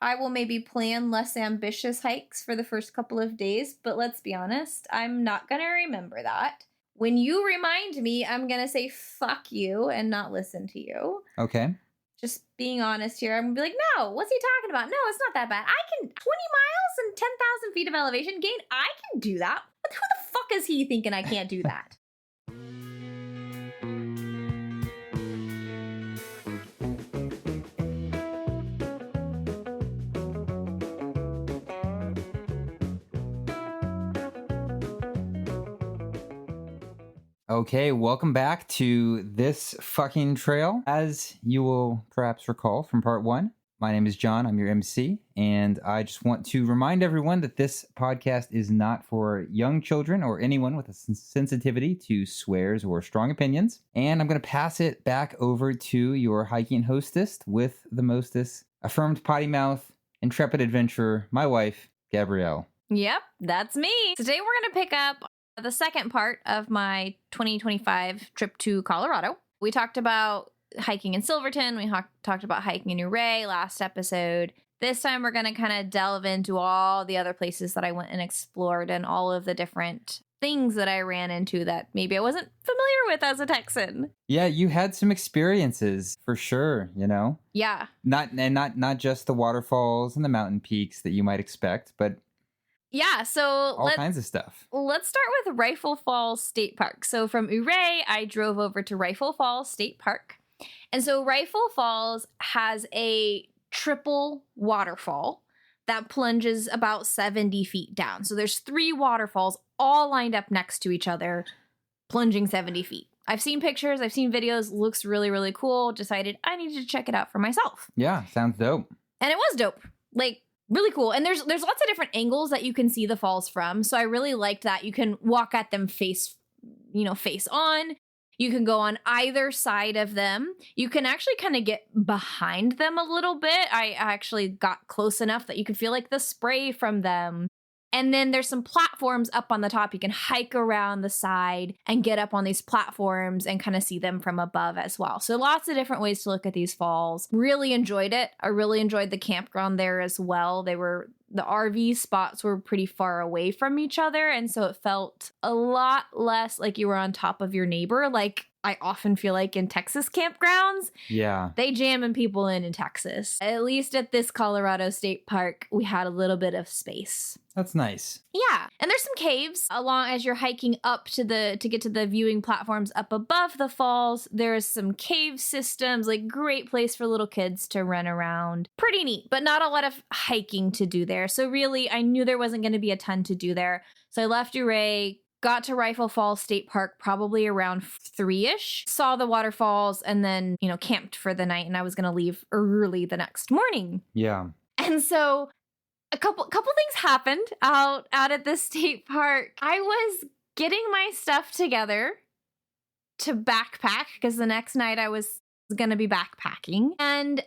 I will maybe plan less ambitious hikes for the first couple of days, but let's be honest, I'm not going to remember that. When you remind me, I'm going to say fuck you and not listen to you. Okay. Just being honest here, I'm going to be like, no, what's he talking about? No, it's not that bad. I can, 20 miles and 10,000 feet of elevation gain, I can do that. But who the fuck is he thinking I can't do that? Okay, welcome back to this fucking trail. As you will perhaps recall from part 1, my name is John, I'm your MC, and I just want to remind everyone that this podcast is not for young children or anyone with a sensitivity to swears or strong opinions. And I'm going to pass it back over to your hiking hostess with the mostest affirmed potty mouth, intrepid adventurer, my wife, Gabrielle. Yep, that's me. Today we're going to pick up the second part of my 2025 trip to Colorado. We talked about hiking in Silverton. We talked about hiking in Ouray last episode. This time we're going to kind of delve into all the other places that I went and explored and all of the different things that I ran into that maybe I wasn't familiar with as a Texan. Yeah, you had some experiences for sure, you know? Yeah. Not just the waterfalls and the mountain peaks that you might expect, but yeah, so all kinds of stuff. Let's start with Rifle Falls State Park. So from Ouray, I drove over to Rifle Falls State Park. And so Rifle Falls has a triple waterfall that plunges about 70 feet down. So there's 3 waterfalls all lined up next to each other, plunging 70 feet. I've seen pictures, I've seen videos, looks really, really cool. Decided I needed to check it out for myself. Yeah, sounds dope. And it was dope. Like, really cool. And there's lots of different angles that you can see the falls from. So I really liked that. You can walk at them face on. You can go on either side of them. You can actually kind of get behind them a little bit. I actually got close enough that you could feel like the spray from them. And then there's some platforms up on the top. You can hike around the side and get up on these platforms and kind of see them from above as well. So lots of different ways to look at these falls. Really enjoyed it. I really enjoyed the campground there as well. The RV spots were pretty far away from each other. And so it felt a lot less like you were on top of your neighbor. Like I often feel like in Texas campgrounds. Yeah. They jamming people in Texas. At least at this Colorado State Park, we had a little bit of space. That's nice. Yeah. And there's some caves along as you're hiking up to get to the viewing platforms up above the falls. There's some cave systems, like great place for little kids to run around. Pretty neat, but not a lot of hiking to do there. So really, I knew there wasn't going to be a ton to do there. So I left Ouray, got to Rifle Falls State Park probably around 3-ish, saw the waterfalls, and then, camped for the night. And I was going to leave early the next morning. Yeah. And so a couple things happened out at the state park. I was getting my stuff together to backpack because the next night I was going to be backpacking. And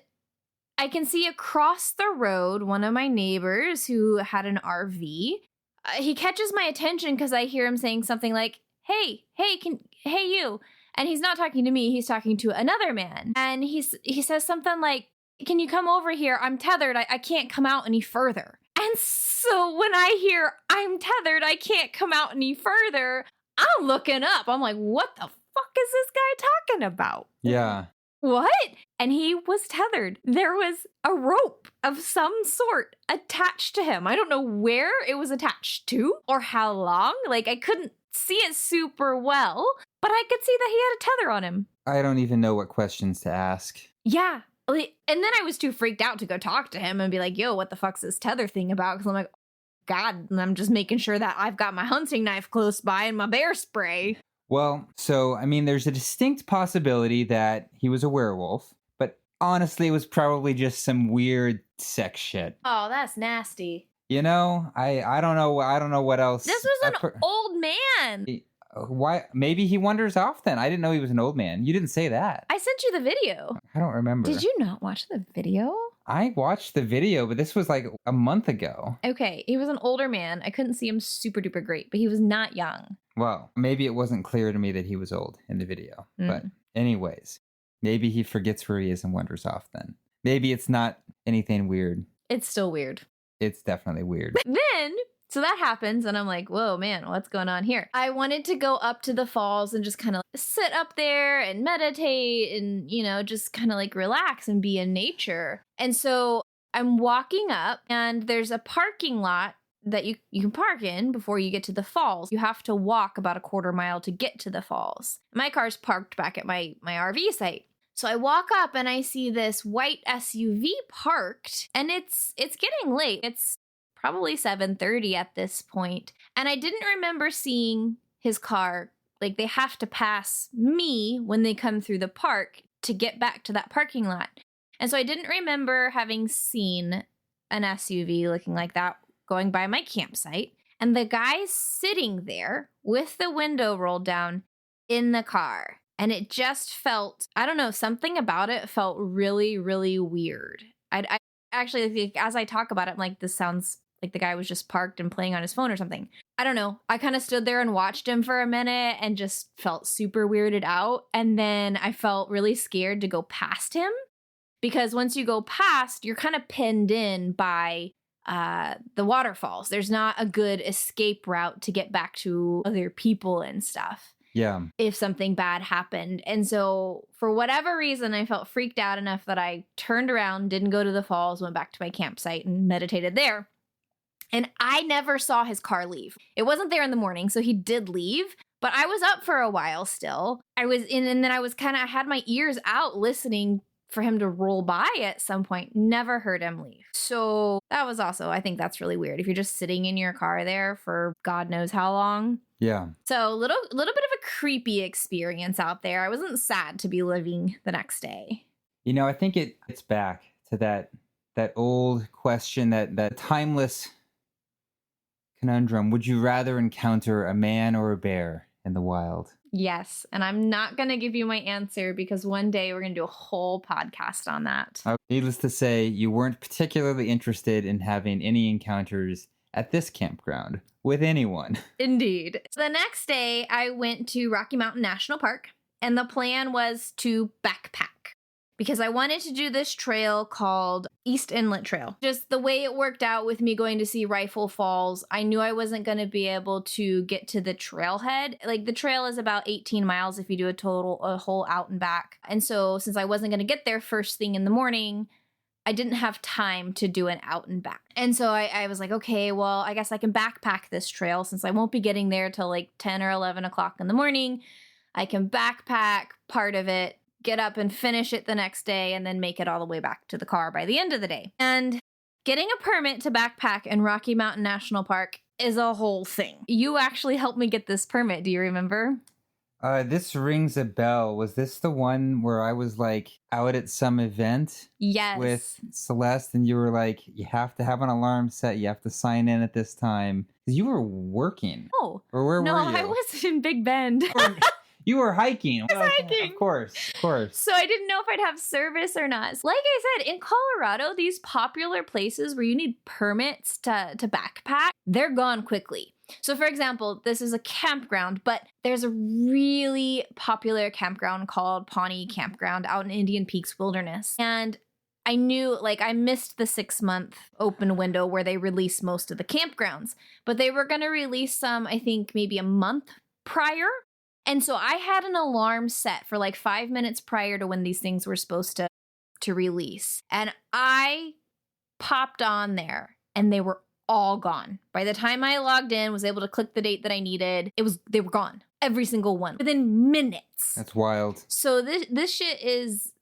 I can see across the road one of my neighbors who had an RV. He catches my attention because I hear him saying something like, hey, you. And he's not talking to me. He's talking to another man. And he says something like, can you come over here? I'm tethered. I can't come out any further. And so when I hear I'm tethered, I can't come out any further, I'm looking up. I'm like, what the fuck is this guy talking about? Yeah. What? And he was tethered. There was a rope of some sort attached to him. I don't know where it was attached to or how long. Like, I couldn't see it super well, but I could see that he had a tether on him. I don't even know what questions to ask. Yeah. And then I was too freaked out to go talk to him and be like, yo, what the fuck's this tether thing about? Because I'm like, God, and I'm just making sure that I've got my hunting knife close by and my bear spray. Well, so, there's a distinct possibility that he was a werewolf, but honestly, it was probably just some weird sex shit. Oh, that's nasty. I don't know what else. This was an old man. Why? Maybe he wanders off then. I didn't know he was an old man. You didn't say that. I sent you the video. I don't remember. Did you not watch the video? I watched the video, but this was like a month ago. Okay, he was an older man. I couldn't see him super duper great, but he was not young. Well, maybe it wasn't clear to me that he was old in the video. But anyways, maybe he forgets where he is and wanders off then. Maybe it's not anything weird. It's still weird. It's definitely weird. Then, so that happens, and I'm like, whoa, man, what's going on here? I wanted to go up to the falls and just kind of sit up there and meditate and, just kind of like relax and be in nature. And so I'm walking up, and there's a parking lot that you can park in before you get to the falls. You have to walk about a quarter mile to get to the falls. My car's parked back at my RV site. So I walk up and I see this white SUV parked, and it's getting late. It's probably 7:30 at this point. And I didn't remember seeing his car. Like, they have to pass me when they come through the park to get back to that parking lot. And so I didn't remember having seen an SUV looking like that going by my campsite. And the guy's sitting there with the window rolled down in the car. And it just felt, I don't know, something about it felt really, really weird. I actually think, as I talk about it, I'm like, this sounds like the guy was just parked and playing on his phone or something. I don't know. I kind of stood there and watched him for a minute and just felt super weirded out. And then I felt really scared to go past him, because once you go past, you're kind of pinned in by the waterfalls. There's not a good escape route to get back to other people and stuff. Yeah. If something bad happened. And so for whatever reason, I felt freaked out enough that I turned around, didn't go to the falls, went back to my campsite and meditated there. And I never saw his car leave. It wasn't there in the morning, so he did leave. But I was up for a while still. I was in, and then I had my ears out listening for him to roll by at some point. Never heard him leave. So that was also, I think that's really weird. If you're just sitting in your car there for God knows how long. Yeah. So a little bit of a creepy experience out there. I wasn't sad to be living the next day. I think it's back to that old question, that timeless conundrum. Would you rather encounter a man or a bear in the wild? Yes. And I'm not going to give you my answer, because one day we're going to do a whole podcast on that. Needless to say, you weren't particularly interested in having any encounters at this campground with anyone. Indeed. So the next day, I went to Rocky Mountain National Park, and the plan was to backpack, because I wanted to do this trail called East Inlet Trail. Just the way it worked out with me going to see Rifle Falls, I knew I wasn't going to be able to get to the trailhead. Like, the trail is about 18 miles if you do a whole out and back. And so since I wasn't going to get there first thing in the morning, I didn't have time to do an out and back. And so I was like, okay, well, I guess I can backpack this trail since I won't be getting there till like 10 or 11 o'clock in the morning. I can backpack part of it, get up and finish it the next day, and then make it all the way back to the car by the end of the day. And getting a permit to backpack in Rocky Mountain National Park is a whole thing. You actually helped me get this permit. Do you remember? This rings a bell. Was this the one where I was like out at some event? Yes. With Celeste, and you were like, you have to have an alarm set. You have to sign in at this time. You were working. Oh. Or where were you? No, I was in Big Bend. You were hiking. I was hiking. Of course. So I didn't know if I'd have service or not. Like I said, in Colorado, these popular places where you need permits to backpack, they're gone quickly. So for example, this is a campground, but there's a really popular campground called Pawnee Campground out in Indian Peaks Wilderness. And I knew, like, I missed the 6-month open window where they release most of the campgrounds, but they were going to release some, I think maybe a month prior. And so I had an alarm set for like 5 minutes prior to when these things were supposed to release. And I popped on there and they were all gone. By the time I logged in, was able to click the date that I needed, they were gone. Every single one within minutes. That's wild. So this shit is,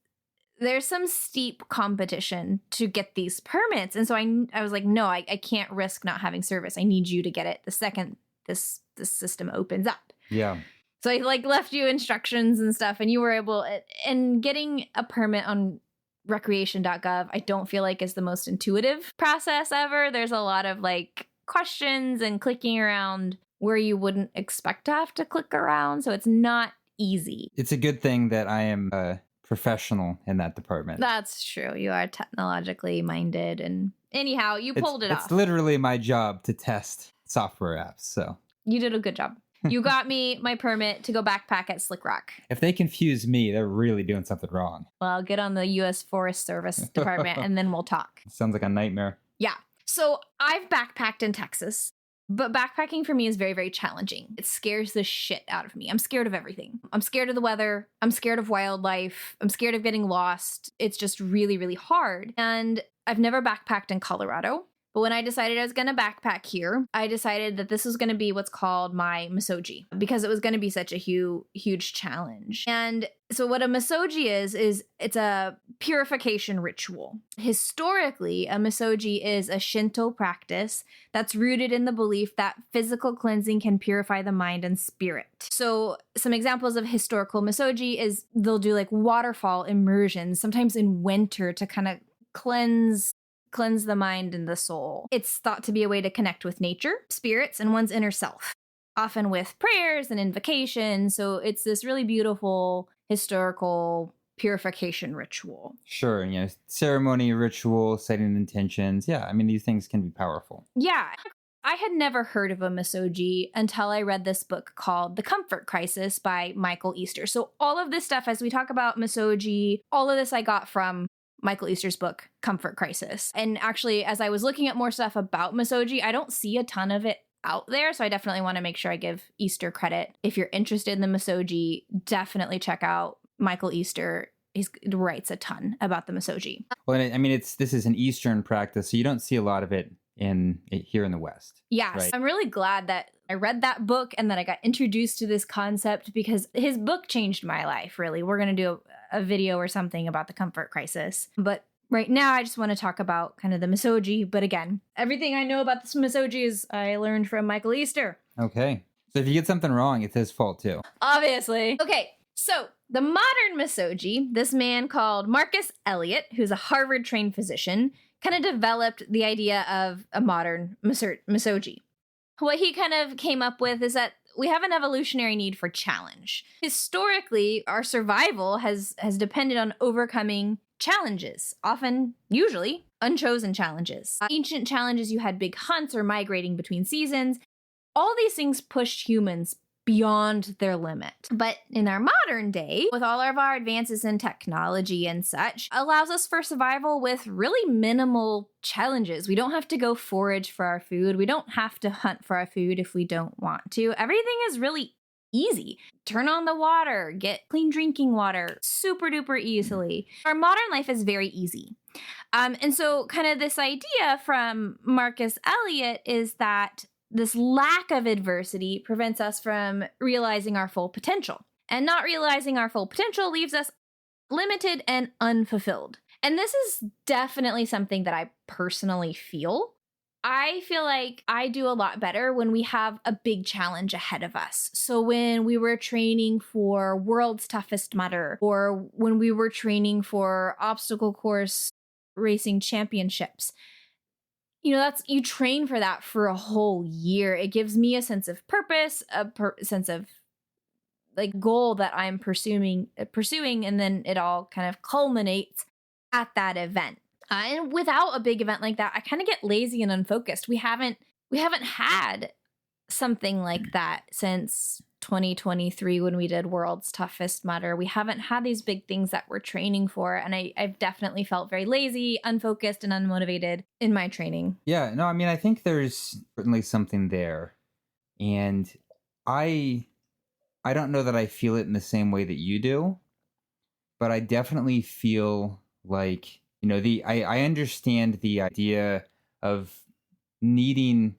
there's some steep competition to get these permits. And so I was like, no, I can't risk not having service. I need you to get it the second this system opens up. Yeah. So I like left you instructions and stuff, and you were able, and getting a permit on recreation.gov, I don't feel like is the most intuitive process ever. There's a lot of like questions and clicking around where you wouldn't expect to have to click around. So it's not easy. It's a good thing that I am a professional in that department. That's true. You are technologically minded. And anyhow, you pulled it off. It's literally my job to test software apps. So you did a good job. You got me my permit to go backpack at Slick Rock. If they confuse me, they're really doing something wrong. Well, get on the U.S. Forest Service Department and then we'll talk. Sounds like a nightmare. Yeah. So I've backpacked in Texas, but backpacking for me is very, very challenging. It scares the shit out of me. I'm scared of everything. I'm scared of the weather. I'm scared of wildlife. I'm scared of getting lost. It's just really, really hard. And I've never backpacked in Colorado. But when I decided I was going to backpack here, I decided that this was going to be what's called my misogi because it was going to be such a huge challenge. And so what a misogi is it's a purification ritual. Historically, a misogi is a Shinto practice that's rooted in the belief that physical cleansing can purify the mind and spirit. So some examples of historical misogi is they'll do like waterfall immersions, sometimes in winter to kind of cleanse the mind and the soul. It's thought to be a way to connect with nature, spirits, and one's inner self, often with prayers and invocations. So it's this really beautiful historical purification ritual. Sure, ceremony, ritual, setting intentions. Yeah, I mean, these things can be powerful. Yeah. I had never heard of a misogi until I read this book called The Comfort Crisis by Michael Easter. So all of this stuff, as we talk about misogi, all of this I got from Michael Easter's book, Comfort Crisis. And actually, as I was looking at more stuff about misogi, I don't see a ton of it out there. So I definitely want to make sure I give Easter credit. If you're interested in the misogi, definitely check out Michael Easter. He writes a ton about the misogi. Well, I mean, this is an Eastern practice, so you don't see a lot of it here in the West. Yes. Right? I'm really glad that I read that book and that I got introduced to this concept because his book changed my life, really. We're going to do a video or something about the Comfort Crisis. But right now, I just want to talk about kind of the misogi. But again, everything I know about this misogi is I learned from Michael Easter. Okay. So if you get something wrong, it's his fault too. Obviously. Okay. So the modern misogi, this man called Marcus Elliott, who's a Harvard-trained physician, kind of developed the idea of a modern misogi. What he kind of came up with is that we have an evolutionary need for challenge. Historically, our survival has depended on overcoming challenges, usually, unchosen challenges. Ancient challenges, you had big hunts or migrating between seasons. All these things pushed humans beyond their limit. But in our modern day, with all of our advances in technology and such, allows us for survival with really minimal challenges. We don't have to go forage for our food. We don't have to hunt for our food if we don't want to. Everything is really easy. Turn on the water, get clean drinking water super duper easily. Our modern life is very easy. And so kind of this idea from Marcus Elliott is that this lack of adversity prevents us from realizing our full potential. And not realizing our full potential leaves us limited and unfulfilled. And this is definitely something that I personally feel. I feel like I do a lot better when we have a big challenge ahead of us. So when we were training for World's Toughest Mudder, or when we were training for obstacle course racing championships, you train for that for a whole year. It gives me a sense of purpose, sense of like goal that I'm pursuing, and then it all kind of culminates at that event. And without a big event like that, I kind of get lazy and unfocused. We haven't had something like that since 2023 when we did World's Toughest Mudder. We haven't had these big things that we're training for, and I've definitely felt very lazy, unfocused, and unmotivated in my training. Yeah, no, I mean, I think there's certainly something there, and I don't know that I feel it in the same way that you do, but I definitely feel like, I understand the idea of needing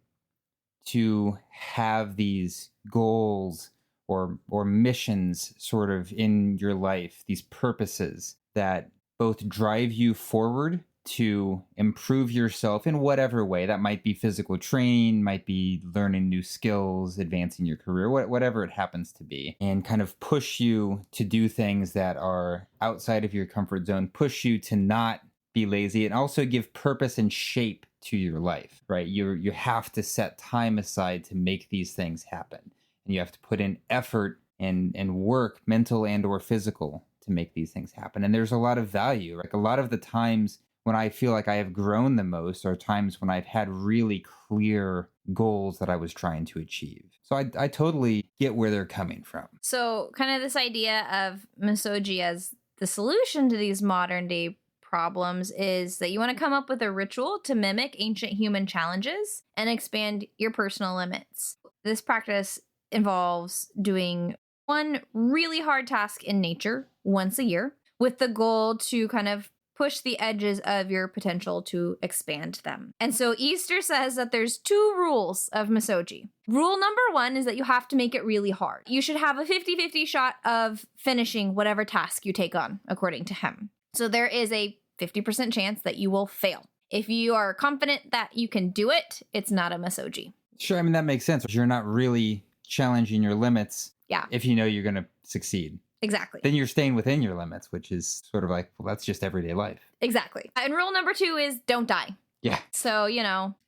to have these goals or missions sort of in your life, these purposes that both drive you forward to improve yourself in whatever way. That might be physical training, might be learning new skills, advancing your career, whatever it happens to be, and kind of push you to do things that are outside of your comfort zone, push you to not be lazy, and also give purpose and shape to your life, right? You have to set time aside to make these things happen. And you have to put in effort and work, mental and or physical, to make these things happen. And there's a lot of value. Like a lot of the times when I feel like I have grown the most are times when I've had really clear goals that I was trying to achieve. So I totally get where they're coming from. So kind of this idea of misogi as the solution to these modern day problems is that you want to come up with a ritual to mimic ancient human challenges and expand your personal limits. This practice involves doing one really hard task in nature once a year with the goal to kind of push the edges of your potential to expand them. And so Easter says that there's 2 rules of misogi. Rule number 1 is that you have to make it really hard. You should have a 50-50 shot of finishing whatever task you take on, according to him. So there is a 50% chance that you will fail. If you are confident that you can do it, it's not a misogi. Sure, I mean, that makes sense. You're not really challenging your limits. Yeah. If you know you're going to succeed. Exactly. Then you're staying within your limits, which is sort of like, well, that's just everyday life. Exactly. And rule number 2 is don't die. Yeah. So,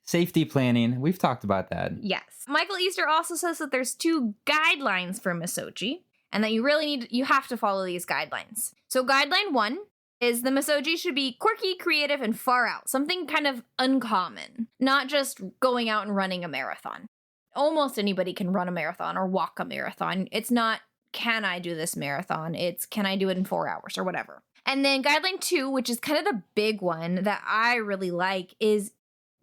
Safety planning. We've talked about that. Yes. Michael Easter also says that there's 2 guidelines for misogi and that you have to follow these guidelines. So guideline 1 is the misogi should be quirky, creative, and far out. Something kind of uncommon, not just going out and running a marathon. Almost anybody can run a marathon or walk a marathon. It's not, can I do this marathon? It's, can I do it in 4 hours or whatever? And then guideline 2, which is kind of the big one that I really like, is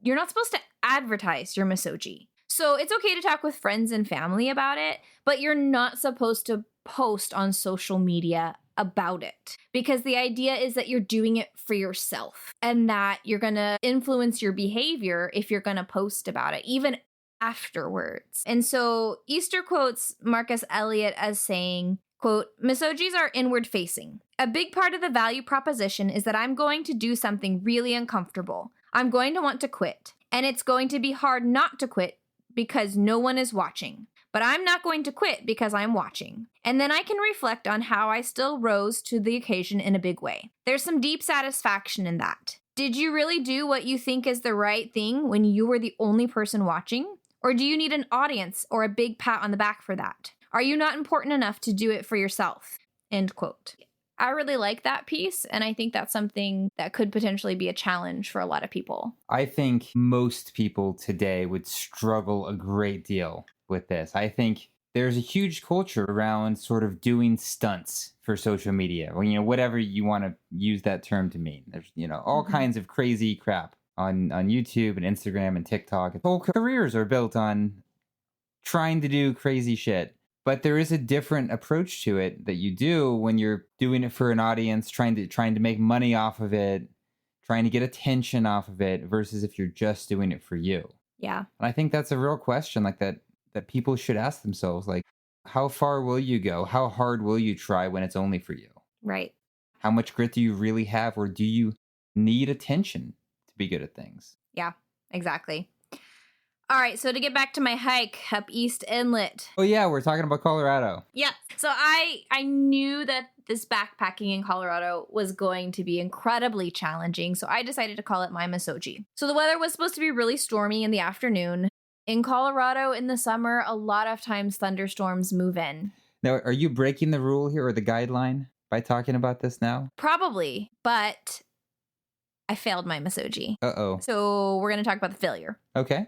you're not supposed to advertise your misogi. So it's okay to talk with friends and family about it, but you're not supposed to post on social media about it, because the idea is that you're doing it for yourself and that you're going to influence your behavior if you're going to post about it, even afterwards. And so Easter quotes Marcus Elliott as saying, quote, "Misogis are inward facing. A big part of the value proposition is that I'm going to do something really uncomfortable. I'm going to want to quit. And it's going to be hard not to quit because no one is watching. But I'm not going to quit because I'm watching. And then I can reflect on how I still rose to the occasion in a big way. There's some deep satisfaction in that. Did you really do what you think is the right thing when you were the only person watching? Or do you need an audience or a big pat on the back for that? Are you not important enough to do it for yourself?" End quote. I really like that piece, and I think that's something that could potentially be a challenge for a lot of people. I think most people today would struggle a great deal with this. I think there's a huge culture around sort of doing stunts for social media, or, whatever you want to use that term to mean. There's, all kinds of crazy crap on YouTube and Instagram and TikTok. Whole careers are built on trying to do crazy shit. But there is a different approach to it that you do when you're doing it for an audience, trying to make money off of it, trying to get attention off of it, versus if you're just doing it for you. Yeah. And I think that's a real question, like that people should ask themselves, like, how far will you go? How hard will you try when it's only for you? Right. How much grit do you really have, or do you need attention to be good at things? Yeah, exactly. All right, so to get back to my hike up East Inlet. Oh yeah, we're talking about Colorado. Yeah, so I knew that this backpacking in Colorado was going to be incredibly challenging, so I decided to call it my misogi. So the weather was supposed to be really stormy in the afternoon. In Colorado in the summer, a lot of times thunderstorms move in. Now, are you breaking the rule here or the guideline by talking about this now? Probably, but I failed my misogi. Uh-oh. So we're going to talk about the failure. Okay.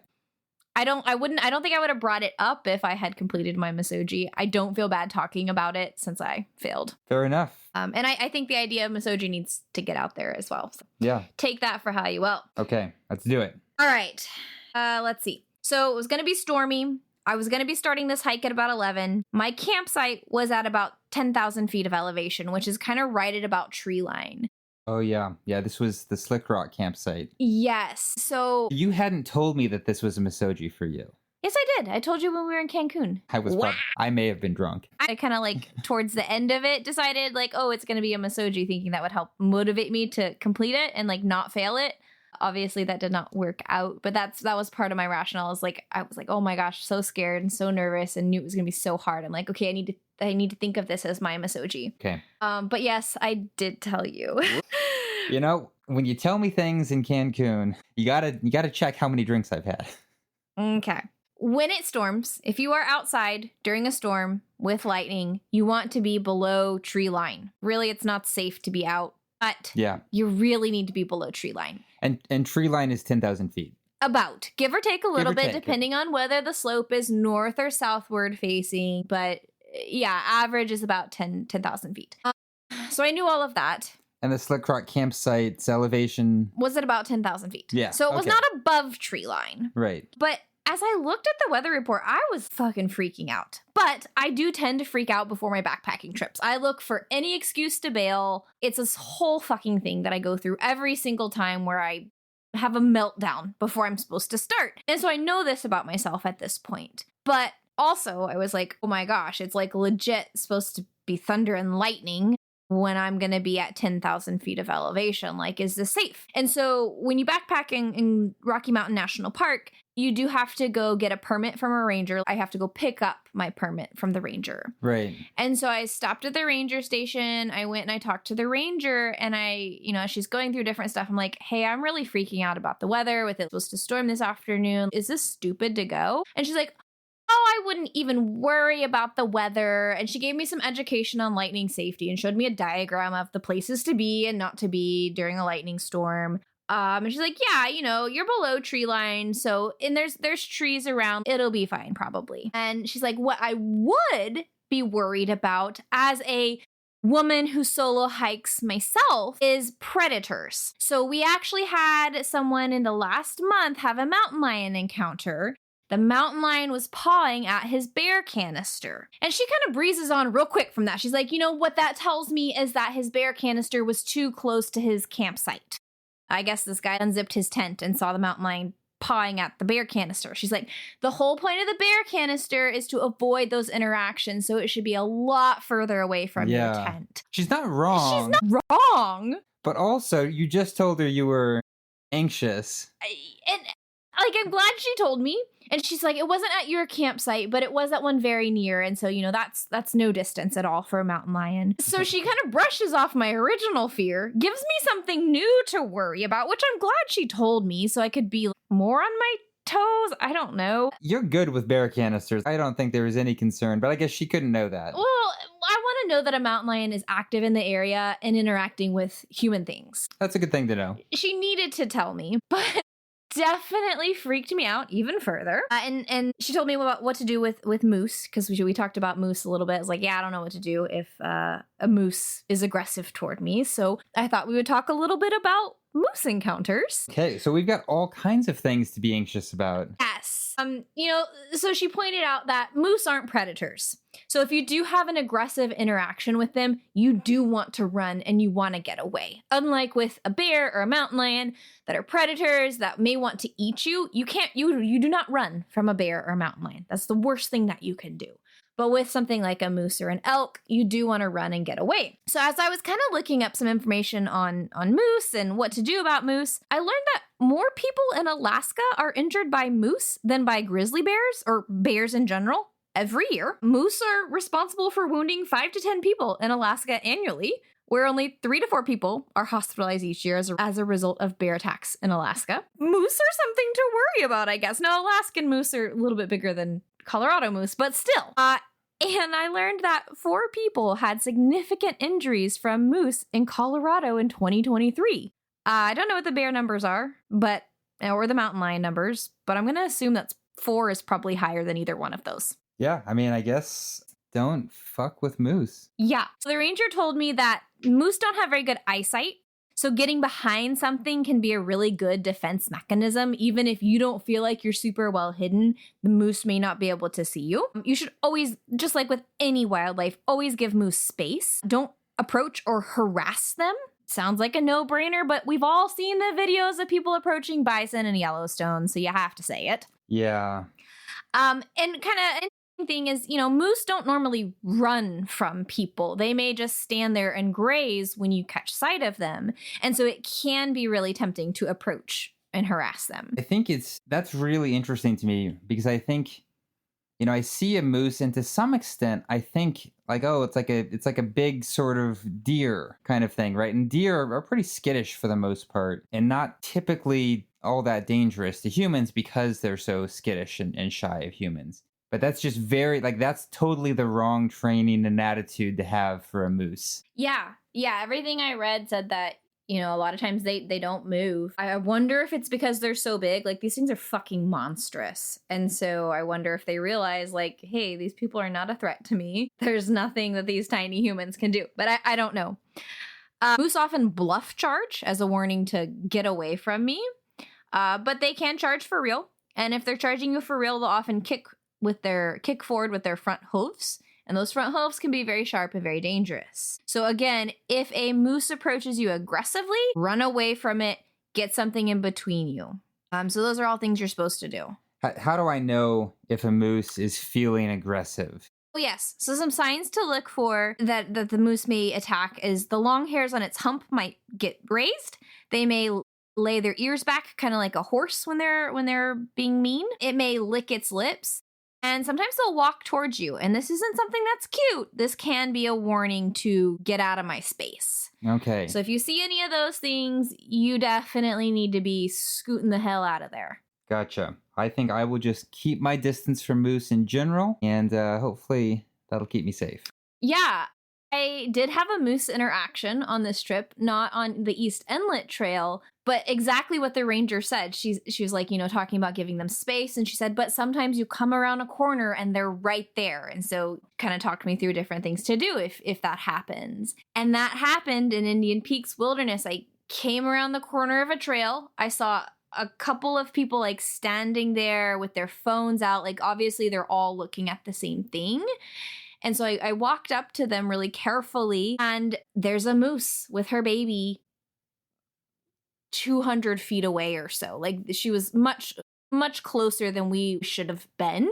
I don't think I would have brought it up if I had completed my misogi. I don't feel bad talking about it since I failed. Fair enough. And I think the idea of misogi needs to get out there as well. So yeah. Take that for how you will. Okay, let's do it. All right. Let's see. So it was going to be stormy. I was going to be starting this hike at about 11. My campsite was at about 10,000 feet of elevation, which is kind of right at about tree line. Oh, yeah. Yeah, this was the Slick Rock campsite. Yes. So you hadn't told me that this was a misogi for you. Yes, I did. I told you when we were in Cancun. I may have been drunk. I kind of towards the end of it decided it's going to be a misogi, thinking that would help motivate me to complete it and not fail it. Obviously that did not work out, but that was part of my rationale. I was like, oh my gosh, so scared and so nervous and knew it was going to be so hard. I'm like, okay, I need to think of this as my misogi. Okay. But yes, I did tell you. When you tell me things in Cancun, you gotta check how many drinks I've had. Okay. When it storms, if you are outside during a storm with lightning, you want to be below tree line. Really, it's not safe to be outside But Yeah. you really need to be below tree line. And tree line is 10,000 feet. About, give or take a little bit, take. depending on whether the slope is north or southward facing. But yeah, average is about 10,000 feet. So I knew all of that. And the Slick Rock campsite's elevation Was at about 10,000 feet. Yeah. So it was not above tree line. Right. But as I looked at the weather report, I was fucking freaking out. But I do tend to freak out before my backpacking trips. I look for any excuse to bail. It's this whole fucking thing that I go through every single time where I have a meltdown before I'm supposed to start. And so I know this about myself at this point. But also I was like, oh my gosh, it's like legit supposed to be thunder and lightning when I'm going to be at 10,000 feet of elevation. Like, is this safe? And so when you backpack in Rocky Mountain National Park, you do have to go get a permit from a ranger. I have to go pick up my permit from the ranger. Right. And so I stopped at the ranger station. I went and I talked to the ranger, and she's going through different stuff. I'm like, hey, I'm really freaking out about the weather with it supposed to storm this afternoon. Is this stupid to go? And she's like, oh, I wouldn't even worry about the weather. And she gave me some education on lightning safety and showed me a diagram of the places to be and not to be during a lightning storm. And she's like, yeah, you're below tree line. So, and there's trees around. It'll be fine, probably. And she's like, what I would be worried about as a woman who solo hikes myself is predators. So we actually had someone in the last month have a mountain lion encounter. The mountain lion was pawing at his bear canister. And she kind of breezes on real quick from that. She's like, what that tells me is that his bear canister was too close to his campsite. I guess this guy unzipped his tent and saw the mountain lion pawing at the bear canister. She's like, the whole point of the bear canister is to avoid those interactions, so it should be a lot further away from your tent. She's not wrong. She's not wrong. But also, you just told her you were anxious. I'm glad she told me. And she's like, it wasn't at your campsite, but it was at one very near. And so, that's no distance at all for a mountain lion. So she kind of brushes off my original fear, gives me something new to worry about, which I'm glad she told me so I could be more on my toes. I don't know. You're good with bear canisters. I don't think there was any concern, but I guess she couldn't know that. Well, I want to know that a mountain lion is active in the area and interacting with human things. That's a good thing to know. She needed to tell me, but definitely freaked me out even further. And she told me about what to do with moose, because we talked about moose a little bit. I was like, yeah, I don't know what to do if a moose is aggressive toward me. So I thought we would talk a little bit about moose encounters. Okay, so we've got all kinds of things to be anxious about. Yes. So she pointed out that moose aren't predators. So if you do have an aggressive interaction with them, you do want to run and you want to get away. Unlike with a bear or a mountain lion that are predators that may want to eat you, you do not run from a bear or a mountain lion. That's the worst thing that you can do. But with something like a moose or an elk, you do want to run and get away. So as I was kind of looking up some information on moose and what to do about moose, I learned that more people in Alaska are injured by moose than by grizzly bears or bears in general every year. Moose are responsible for wounding 5 to 10 people in Alaska annually, where only 3 to 4 people are hospitalized each year as a result of bear attacks in Alaska. Moose are something to worry about, I guess. Now, Alaskan moose are a little bit bigger than Colorado moose, but still. And I learned that 4 people had significant injuries from moose in Colorado in 2023. I don't know what the bear numbers are, or the mountain lion numbers, but I'm going to assume that 4 is probably higher than either one of those. Yeah, I mean, I guess don't fuck with moose. Yeah. So the ranger told me that moose don't have very good eyesight. So getting behind something can be a really good defense mechanism. Even if you don't feel like you're super well hidden, the moose may not be able to see you. You should always, just like with any wildlife, always give moose space. Don't approach or harass them. Sounds like a no-brainer, but we've all seen the videos of people approaching bison in Yellowstone, so you have to say it. Yeah. And kind of thing is, moose don't normally run from people. They may just stand there and graze when you catch sight of them. And so it can be really tempting to approach and harass them. I think that's really interesting to me because I think, I see a moose and to some extent I think like, oh, it's like a big sort of deer kind of thing, right? And deer are pretty skittish for the most part and not typically all that dangerous to humans because they're so skittish and shy of humans. But that's just that's totally the wrong training and attitude to have for a moose. Yeah. Yeah, everything I read said that, a lot of times they don't move. I wonder if it's because they're so big. Like, these things are fucking monstrous. And so I wonder if they realize, like, hey, these people are not a threat to me. There's nothing that these tiny humans can do. But I don't know. Moose often bluff charge as a warning to get away from me. But they can charge for real. And if they're charging you for real, they'll often kick forward with their front hooves. And those front hooves can be very sharp and very dangerous. So again, if a moose approaches you aggressively, run away from it, get something in between you. So those are all things you're supposed to do. How do I know if a moose is feeling aggressive? Oh, yes. So some signs to look for that the moose may attack is the long hairs on its hump might get raised. They may lay their ears back, kind of like a horse when they're being mean. It may lick its lips. And sometimes they'll walk towards you. And this isn't something that's cute. This can be a warning to get out of my space. Okay. So if you see any of those things, you definitely need to be scooting the hell out of there. Gotcha. I think I will just keep my distance from moose in general. And hopefully that'll keep me safe. Yeah. I did have a moose interaction on this trip, not on the East Inlet Trail, but exactly what the ranger said. She was like, talking about giving them space. And she said, but sometimes you come around a corner and they're right there. And so kind of talked me through different things to do if that happens. And that happened in Indian Peaks Wilderness. I came around the corner of a trail. I saw a couple of people like standing there with their phones out. Like, obviously they're all looking at the same thing. And so I walked up to them really carefully, and there's a moose with her baby 200 feet away or so. Like, she was much, much closer than we should have been.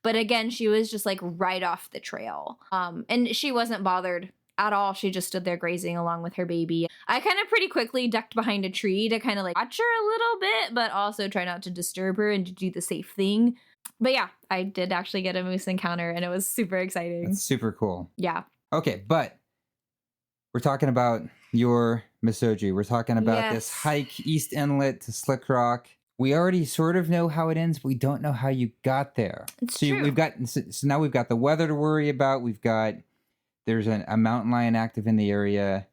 But again, she was just like right off the trail. And she wasn't bothered at all. She just stood there grazing along with her baby. I kind of pretty quickly ducked behind a tree to kind of like watch her a little bit, but also try not to disturb her and to do the safe thing. But yeah, I did actually get a moose encounter, and it was super exciting. That's super cool. Yeah. Okay, but we're talking about your misogi. We're talking about this hike East Inlet to Slick Rock. We already sort of know how it ends, but we don't know how you got there. It's true. So now we've got the weather to worry about. There's a mountain lion active in the area,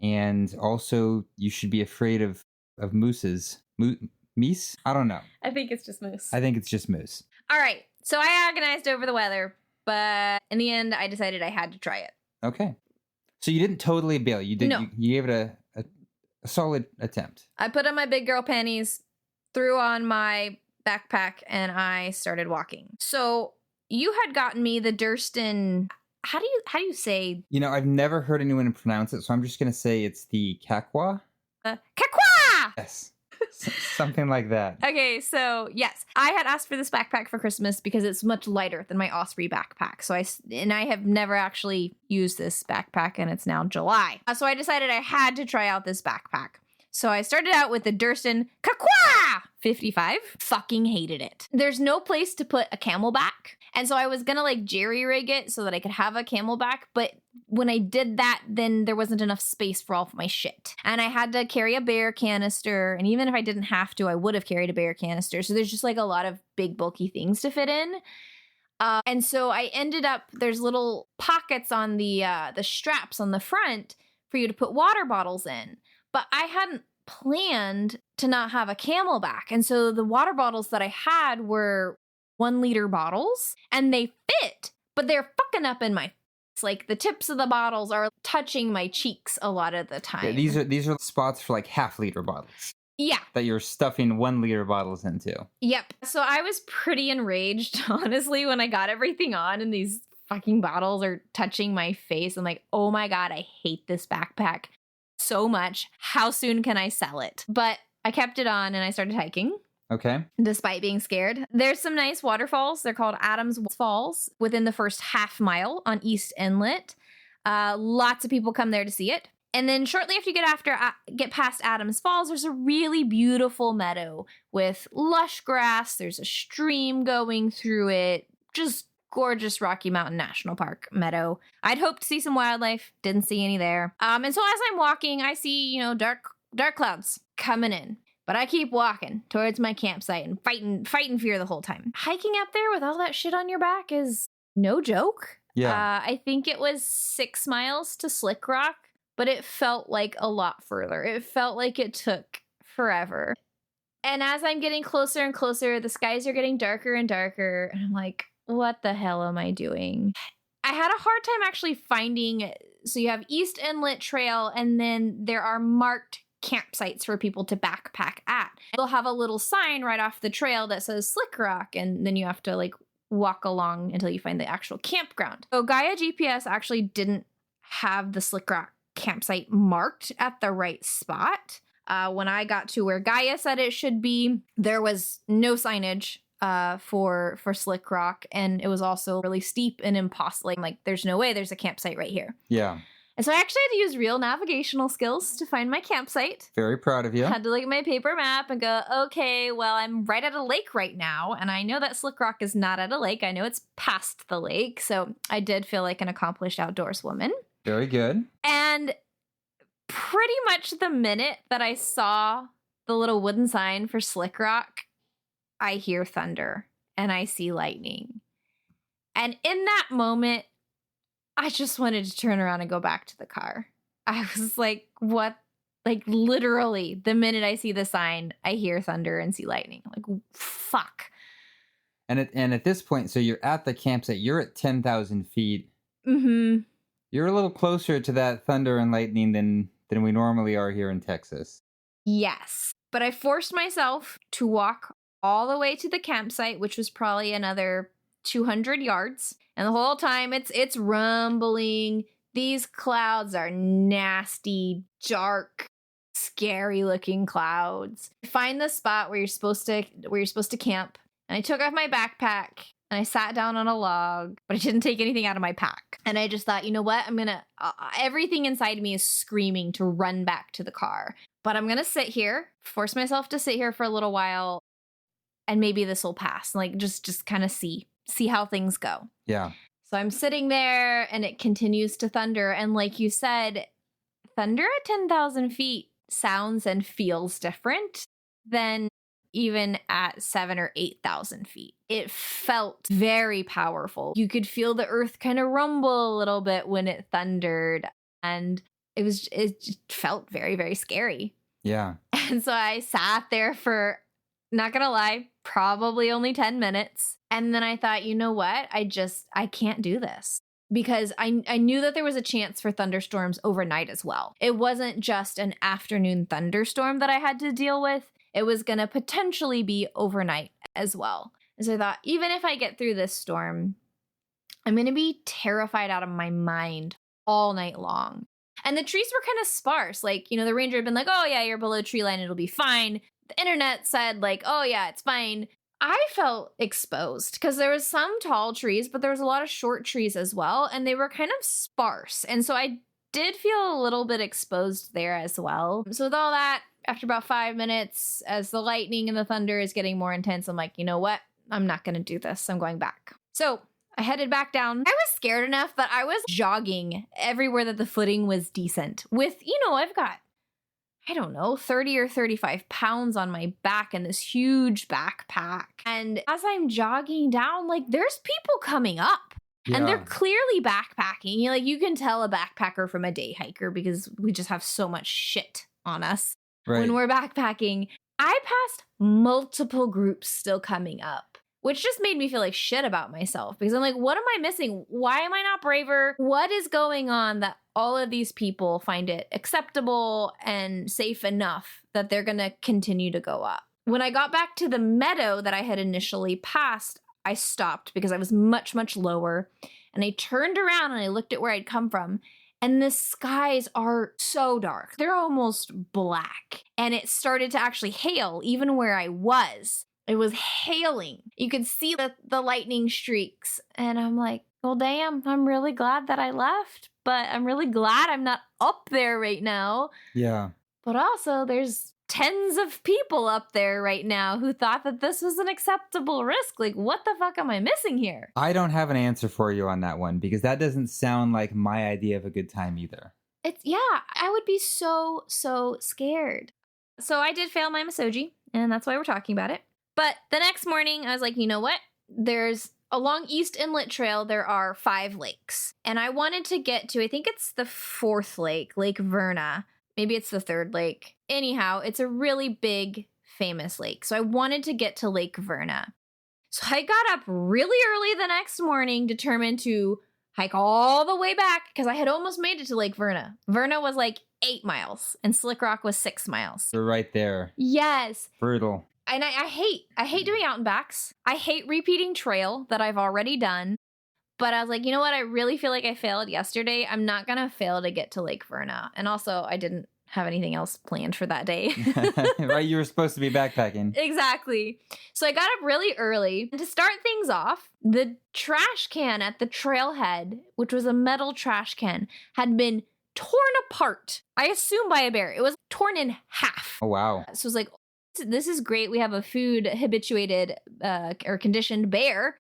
and also you should be afraid of mooses. Meese? I don't know. I think it's just moose. I think it's just moose. All right. So I agonized over the weather, but in the end, I decided I had to try it. Okay. So you didn't totally bail. You did. No. You gave it a solid attempt. I put on my big girl panties, threw on my backpack, and I started walking. So you had gotten me the Durston. How do you say? I've never heard anyone pronounce it, so I'm just gonna say it's the Kakwa. Kakwa! Yes. Something like that. Okay, so yes, I had asked for this backpack for Christmas because it's much lighter than my Osprey backpack. So I have never actually used this backpack, and it's now July. So I decided I had to try out this backpack. So I started out with the Durston Kakwa 55. Fucking hated it. There's no place to put a camelback. And so I was gonna like jerry rig it so that I could have a camelback. But when I did that, then there wasn't enough space for all of my shit. And I had to carry a bear canister. And even if I didn't have to, I would have carried a bear canister. So there's just like a lot of big bulky things to fit in. And so I ended up, there's little pockets on the straps on the front for you to put water bottles in. But I hadn't planned to not have a camelback. And so the water bottles that I had were 1 liter bottles, and they fit, but they're fucking up in my face. Like, the tips of the bottles are touching my cheeks a lot of the time. Yeah, these are spots for like half-liter bottles. Yeah. That you're stuffing 1 liter bottles into. Yep. So I was pretty enraged, honestly, when I got everything on and these fucking bottles are touching my face. I'm like, oh my God, I hate this backpack so much. How soon can I sell it? But I kept it on and I started hiking. Okay. Despite being scared. There's some nice waterfalls. They're called Adams Falls within the first half mile on East Inlet. Lots of people come there to see it. And then shortly after you get past Adams Falls, there's a really beautiful meadow with lush grass. There's a stream going through it. Just gorgeous Rocky Mountain National Park meadow. I'd hoped to see some wildlife. Didn't see any there. And so as I'm walking, I see, dark clouds coming in. But I keep walking towards my campsite and fighting fear the whole time. Hiking up there with all that shit on your back is no joke. Yeah. I think it was 6 miles to Slick Rock, but it felt like a lot further. It felt like it took forever. And as I'm getting closer and closer, the skies are getting darker and darker. And I'm like, what the hell am I doing? I had a hard time actually finding. So you have East Inlet Trail, and then there are marked campsites for people to backpack at. They'll have a little sign right off the trail that says Slick Rock, and then you have to like walk along until you find the actual campground. So Gaia GPS actually didn't have the Slick Rock campsite marked at the right spot. When I got to where Gaia said it should be, there was no signage for Slick Rock, and it was also really steep and impossible. Like, there's no way there's a campsite right here. Yeah. And so I actually had to use real navigational skills to find my campsite. Very proud of you. I had to look at my paper map and go, okay, well, I'm right at a lake right now, and I know that Slick Rock is not at a lake. I know it's past the lake, so I did feel like an accomplished outdoors woman. Very good. And pretty much the minute that I saw the little wooden sign for Slick Rock, I hear thunder and I see lightning. And in that moment, I just wanted to turn around and go back to the car. I was like, what? Like, literally, the minute I see the sign, I hear thunder and see lightning. I'm like, fuck. And at this point, so you're at the campsite, you're at 10,000 feet. Mm-hmm. You're a little closer to that thunder and lightning than we normally are here in Texas. Yes. But I forced myself to walk all the way to the campsite, which was probably another 200 yards. And the whole time it's rumbling. These clouds are nasty, dark, scary looking clouds. I find the spot where you're supposed to camp. And I took off my backpack and I sat down on a log, but I didn't take anything out of my pack. And I just thought, you know what? Everything inside me is screaming to run back to the car. But I'm going to sit here, force myself to sit here for a little while, and maybe this will pass. Like, just kind of see how things go. Yeah. So I'm sitting there and it continues to thunder. And like you said, thunder at 10,000 feet sounds and feels different than even at 7,000 or 8,000 feet. It felt very powerful. You could feel the earth kind of rumble a little bit when it thundered. And it just felt very, very scary. Yeah. And so I sat there for, not gonna lie, probably only 10 minutes. And then I thought, you know what? I can't do this. Because I knew that there was a chance for thunderstorms overnight as well. It wasn't just an afternoon thunderstorm that I had to deal with. It was going to potentially be overnight as well. And so I thought, even if I get through this storm, I'm going to be terrified out of my mind all night long. And the trees were kind of sparse. Like, the ranger had been like, oh yeah, you're below tree line, it'll be fine. The internet said like, oh yeah, it's fine. I felt exposed because there was some tall trees, but there was a lot of short trees as well. And they were kind of sparse. And so I did feel a little bit exposed there as well. So with all that, after about 5 minutes, as the lightning and the thunder is getting more intense, I'm like, you know what? I'm not going to do this. I'm going back. So I headed back down. I was scared enough that I was jogging everywhere that the footing was decent with, I've got, 30 or 35 pounds on my back and this huge backpack. And as I'm jogging down, like, there's people coming up. Yeah. And they're clearly backpacking. You can tell a backpacker from a day hiker because we just have so much shit on us. Right. When we're backpacking. I passed multiple groups still coming up, which just made me feel like shit about myself because I'm like, what am I missing? Why am I not braver? What is going on that all of these people find it acceptable and safe enough that they're going to continue to go up? When I got back to the meadow that I had initially passed, I stopped because I was much, much lower. And I turned around and I looked at where I'd come from. And the skies are so dark. They're almost black. And it started to actually hail even where I was. It was hailing. You could see the lightning streaks. And I'm like, well, damn, I'm really glad that I left. But I'm really glad I'm not up there right now. Yeah. But also, there's tens of people up there right now who thought that this was an acceptable risk. Like, what the fuck am I missing here? I don't have an answer for you on that one because that doesn't sound like my idea of a good time either. I would be so scared. So I did fail my misogi, and that's why we're talking about it. But the next morning, I was like, you know what? There's along East Inlet Trail, there are 5 lakes. And I wanted to get to, I think it's the 4th lake, Lake Verna. Maybe it's the 3rd lake. Anyhow, it's a really big, famous lake. So I wanted to get to Lake Verna. So I got up really early the next morning, determined to hike all the way back because I had almost made it to Lake Verna. Verna was like 8 miles and Slick Rock was 6 miles. They're right there. Yes. Brutal. And I hate doing out and backs. I hate repeating trail that I've already done. But I was like, you know what? I really feel like I failed yesterday. I'm not going to fail to get to Lake Verna. And also, I didn't have anything else planned for that day. Right? You were supposed to be backpacking. Exactly. So I got up really early. And to start things off, the trash can at the trailhead, which was a metal trash can, had been torn apart. I assume by a bear. It was torn in half. Oh, wow. So it was like, this is great. We have a food habituated or conditioned bear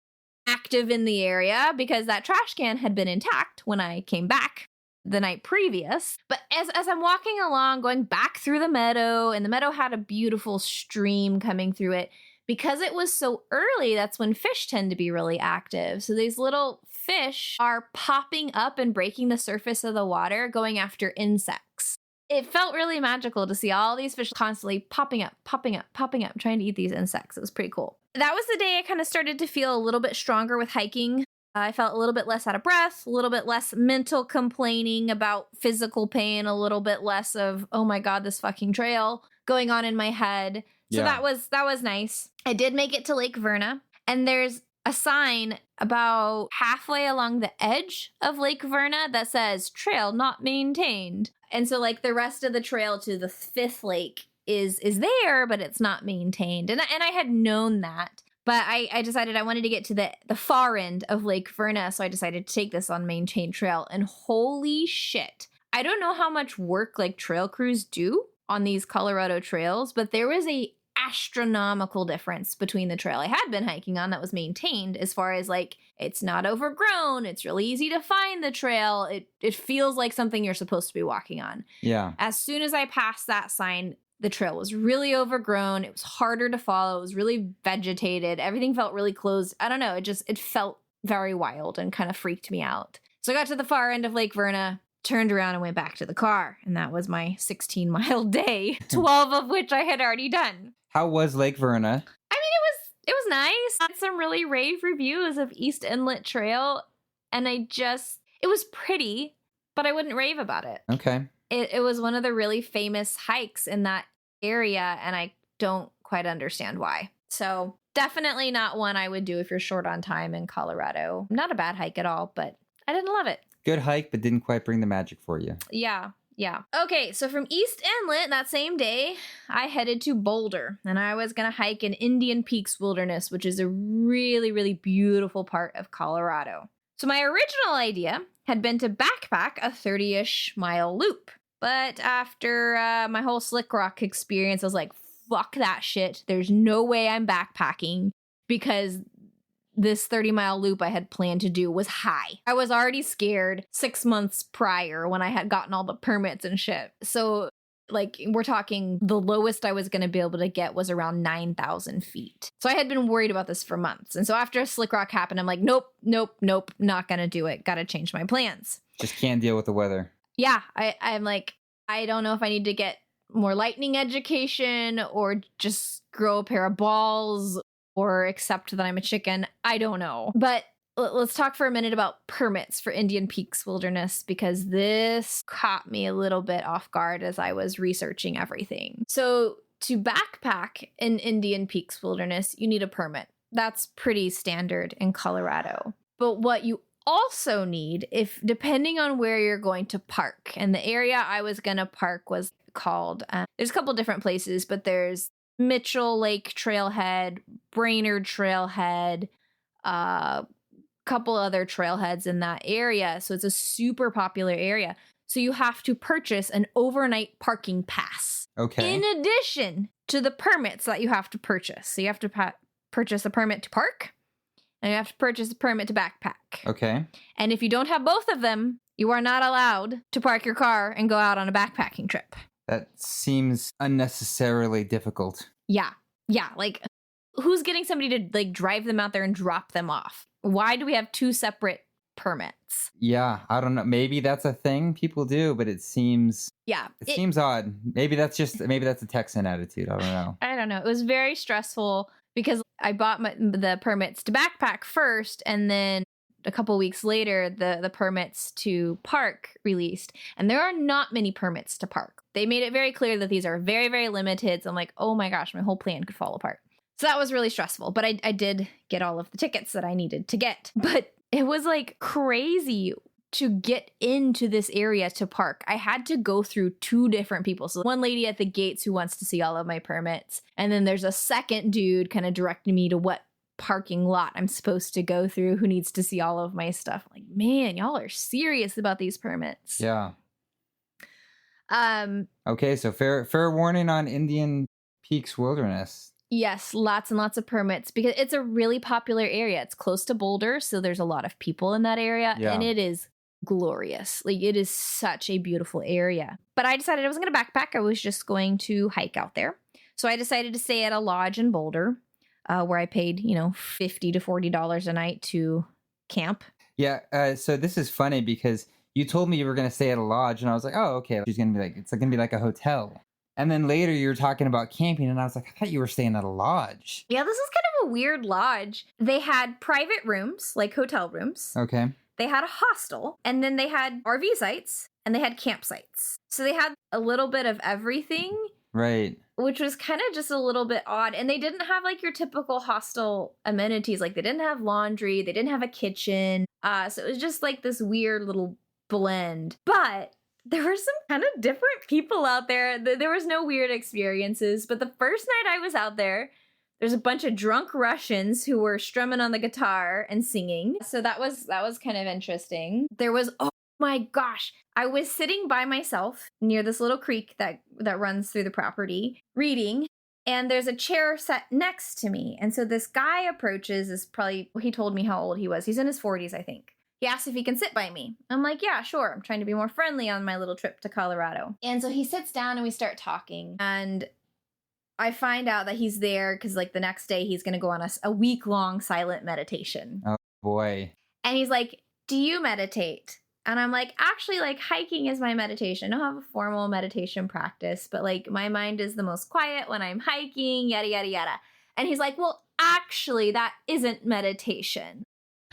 active in the area because that trash can had been intact when I came back the night previous. But as I'm walking along, going back through the meadow, and the meadow had a beautiful stream coming through it, because it was so early, that's when fish tend to be really active. So these little fish are popping up and breaking the surface of the water, going after insects. It felt really magical to see all these fish constantly popping up, trying to eat these insects. It was pretty cool. That was the day I kind of started to feel a little bit stronger with hiking. I felt a little bit less out of breath, a little bit less mental complaining about physical pain, a little bit less of, oh my God, this fucking trail going on in my head. So Yeah. that was nice. I did make it to Lake Verna, and there's a sign about halfway along the edge of Lake Verna that says trail not maintained. And so like the rest of the trail to the 5th lake is there, but it's not maintained. And I had known that, but I decided I wanted to get to the far end of Lake Verna. So I decided to take this on maintained trail, and holy shit. I don't know how much work like trail crews do on these Colorado trails, but there was a astronomical difference between the trail I had been hiking on that was maintained, as far as like, it's not overgrown, it's really easy to find the trail, it feels like something you're supposed to be walking on. Yeah. As soon as I passed that sign, the trail was really overgrown, it was harder to follow, it was really vegetated, everything felt really closed. I don't know, it felt very wild and kind of freaked me out. So I got to the far end of Lake Verna, turned around and went back to the car, and that was my 16-mile day, 12 of which I had already done. How was Lake Verna? I mean, it was nice. I had some really rave reviews of East Inlet Trail, and it was pretty, but I wouldn't rave about it. Okay. It was one of the really famous hikes in that area, and I don't quite understand why. So definitely not one I would do if you're short on time in Colorado. Not a bad hike at all, but I didn't love it. Good hike, but didn't quite bring the magic for you. Yeah. Okay, so from East Inlet that same day, I headed to Boulder, and I was going to hike in Indian Peaks Wilderness, which is a really, really beautiful part of Colorado. So my original idea had been to backpack a 30-ish mile loop. But after my whole Slick Rock experience, I was like, fuck that shit. There's no way I'm backpacking, because this 30-mile loop I had planned to do was high. I was already scared 6 months prior when I had gotten all the permits and shit. So like, we're talking the lowest I was going to be able to get was around 9,000 feet. So I had been worried about this for months. And so after Slick Rock happened, I'm like, nope, not going to do it. Got to change my plans. Just can't deal with the weather. Yeah, I'm like, I don't know if I need to get more lightning education or just grow a pair of balls or accept that I'm a chicken. I don't know. But let's talk for a minute about permits for Indian Peaks Wilderness, because this caught me a little bit off guard as I was researching everything. So to backpack in Indian Peaks Wilderness, you need a permit. That's pretty standard in Colorado. But what you also need, if depending on where you're going to park, and the area I was going to park was called, there's a couple different places, but there's Mitchell Lake Trailhead, Brainerd Trailhead, couple other trailheads in that area. So it's a super popular area. So you have to purchase an overnight parking pass. Okay. In addition to the permits that you have to purchase. So you have to purchase a permit to park, and you have to purchase a permit to backpack. Okay. And if you don't have both of them, you are not allowed to park your car and go out on a backpacking trip. That seems unnecessarily difficult. Yeah. Like, who's getting somebody to like drive them out there and drop them off? why do we have two separate permits? Yeah, I don't know. Maybe that's a thing people do, but it seems odd. Maybe that's a Texan attitude. I don't know. I don't know. It was very stressful because I bought the permits to backpack first, and then a couple weeks later, the permits to park released, and there are not many permits to park. They made it very clear that these are very, very limited. So I'm like, oh my gosh, my whole plan could fall apart. So that was really stressful, but I did get all of the tickets that I needed to get. But it was like crazy to get into this area to park. I had to go through two different people. So one lady at the gates who wants to see all of my permits. And then there's a second dude kind of directing me to what parking lot I'm supposed to go through who needs to see all of my stuff. I'm like, man, y'all are serious about these permits. Yeah. Okay, so fair warning on Indian Peaks Wilderness. Yes, lots and lots of permits because it's a really popular area. It's close to Boulder, so there's a lot of people in that area, and it is glorious. Like, it is such a beautiful area. But I decided I wasn't going to backpack. I was just going to hike out there. So I decided to stay at a lodge in Boulder, where I paid, $50 to $40 a night to camp. Yeah, so this is funny because you told me you were going to stay at a lodge, and I was like, oh, okay. It's going to be like a hotel. And then later you were talking about camping, and I was like, I thought you were staying at a lodge. Yeah, this is kind of a weird lodge. They had private rooms, like hotel rooms. Okay. They had a hostel, and then they had RV sites, and they had campsites. So they had a little bit of everything. Right. Which was kind of just a little bit odd. And they didn't have like your typical hostel amenities. Like they didn't have laundry. They didn't have a kitchen. So it was just like this weird little blend. But there were some kind of different people out there. There was no weird experiences. But the first night I was out there, there's a bunch of drunk Russians who were strumming on the guitar and singing. So that was kind of interesting. There was, oh my gosh, I was sitting by myself near this little creek that runs through the property, reading, and there's a chair set next to me. And so this guy approaches, he told me how old he was. He's in his 40s, I think. He asked if he can sit by me. I'm like, yeah, sure. I'm trying to be more friendly on my little trip to Colorado. And so he sits down and we start talking. And I find out that he's there because like the next day he's going to go on a week-long silent meditation. Oh, boy. And he's like, do you meditate? And I'm like, actually, like hiking is my meditation. I don't have a formal meditation practice, but like my mind is the most quiet when I'm hiking, yada, yada, yada. And he's like, well, actually, that isn't meditation.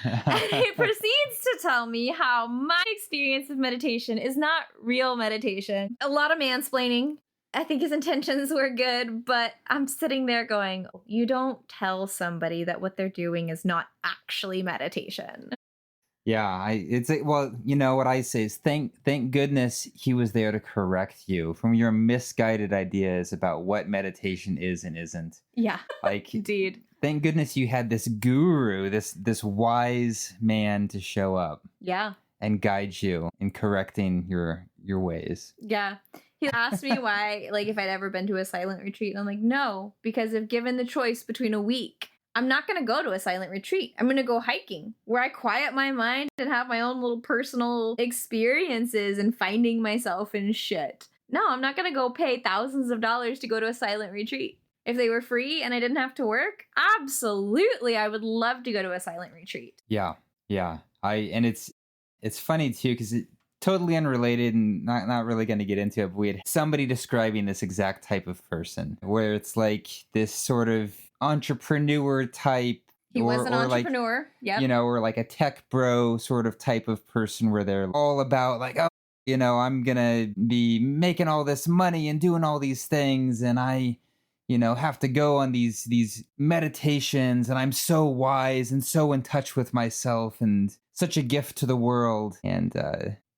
And he proceeds to tell me how my experience of meditation is not real meditation. A lot of mansplaining. I think his intentions were good, but I'm sitting there going, you don't tell somebody that what they're doing is not actually meditation. Yeah, well, you know what I say is thank goodness he was there to correct you from your misguided ideas about what meditation is and isn't. Yeah, like indeed. Thank goodness you had this guru, this wise man to show up. Yeah, and guide you in correcting your ways. Yeah. He asked me why, like, if I'd ever been to a silent retreat. And I'm like, no, because if given the choice between a week, I'm not going to go to a silent retreat. I'm going to go hiking where I quiet my mind and have my own little personal experiences and finding myself and shit. No, I'm not going to go pay thousands of dollars to go to a silent retreat. If they were free and I didn't have to work, absolutely, I would love to go to a silent retreat. Yeah. And it's funny too because it totally unrelated and not really going to get into it. But we had somebody describing this exact type of person where it's like this sort of entrepreneur type. He was an entrepreneur, yeah. Or like a tech bro sort of type of person where they're all about like, oh, I'm gonna be making all this money and doing all these things, and I have to go on these meditations, and I'm so wise and so in touch with myself and such a gift to the world. And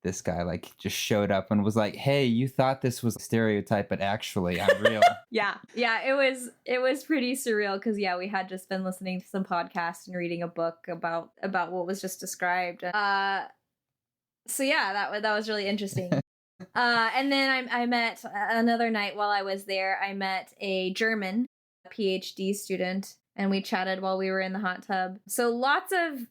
this guy like just showed up and was like, hey, you thought this was a stereotype, but actually I'm real. Yeah, it was pretty surreal because we had just been listening to some podcasts and reading a book about what was just described. So that was really interesting. And then I met another night while I was there. I met a German PhD student, and we chatted while we were in the hot tub. So lots of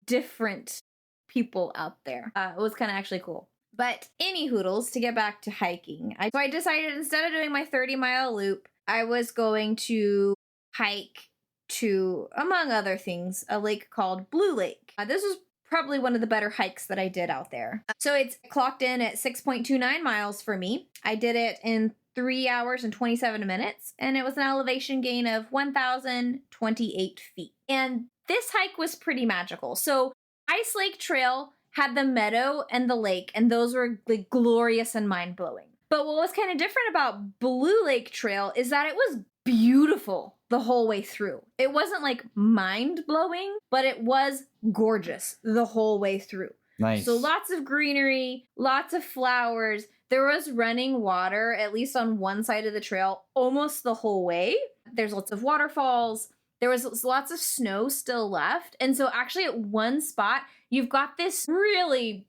different people out there. It was kind of actually cool. But any hoodles, to get back to hiking, so I decided instead of doing my 30-mile loop, I was going to hike to, among other things, a lake called Blue Lake. This was probably one of the better hikes that I did out there. So it's clocked in at 6.29 miles for me. I did it in 3 hours and 27 minutes, and it was an elevation gain of 1,028 feet. And this hike was pretty magical. So Ice Lake Trail had the meadow and the lake, and those were like glorious and mind-blowing. But what was kind of different about Blue Lake Trail is that it was beautiful the whole way through. It wasn't like mind-blowing, but it was gorgeous the whole way through. Nice. So lots of greenery, lots of flowers. There was running water, at least on one side of the trail, almost the whole way. There's lots of waterfalls. There was lots of snow still left. And so actually at one spot, you've got this really,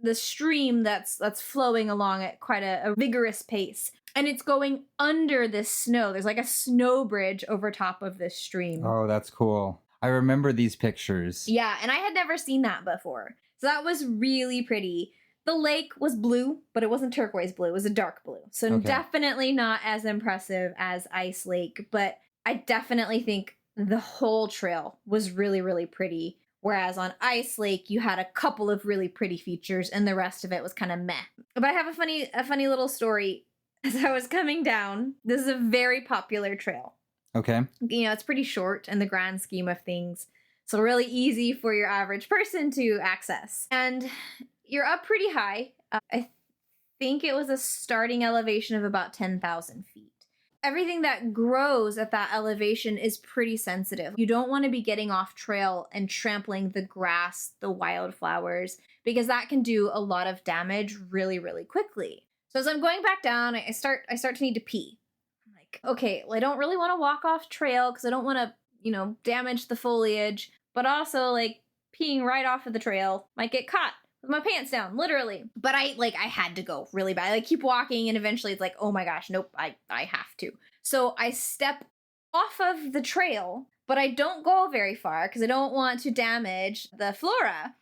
the stream that's flowing along at quite a vigorous pace. And it's going under this snow. There's like a snow bridge over top of this stream. Oh, that's cool. I remember these pictures. Yeah, and I had never seen that before. So that was really pretty. The lake was blue, but it wasn't turquoise blue. It was a dark blue. So definitely not as impressive as Ice Lake, but I definitely think the whole trail was really, really pretty. Whereas on Ice Lake, you had a couple of really pretty features and the rest of it was kind of meh. But I have a funny little story. As I was coming down, this is a very popular trail. Okay. You know, it's pretty short in the grand scheme of things. So really easy for your average person to access. And you're up pretty high. I think it was a starting elevation of about 10,000 feet. Everything that grows at that elevation is pretty sensitive. You don't want to be getting off trail and trampling the grass, the wildflowers, because that can do a lot of damage really, really quickly. So as I'm going back down, I start to need to pee. I'm like, okay, well, I don't really want to walk off trail because I don't want to, damage the foliage, but also like peeing right off of the trail might get caught with my pants down, literally. But I had to go really bad. I keep walking and eventually it's like, oh my gosh, nope, I have to. So I step off of the trail, but I don't go very far because I don't want to damage the flora.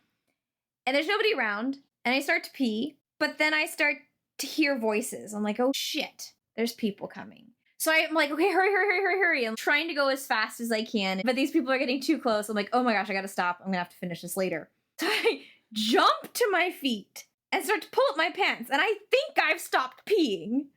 And there's nobody around and I start to pee, but then I start to hear voices. I'm like, oh shit, there's people coming. So I'm like, okay, hurry. I'm trying to go as fast as I can, but these people are getting too close. I'm like, oh my gosh, I gotta stop. I'm gonna have to finish this later. So I jump to my feet and start to pull up my pants, and I think I've stopped peeing.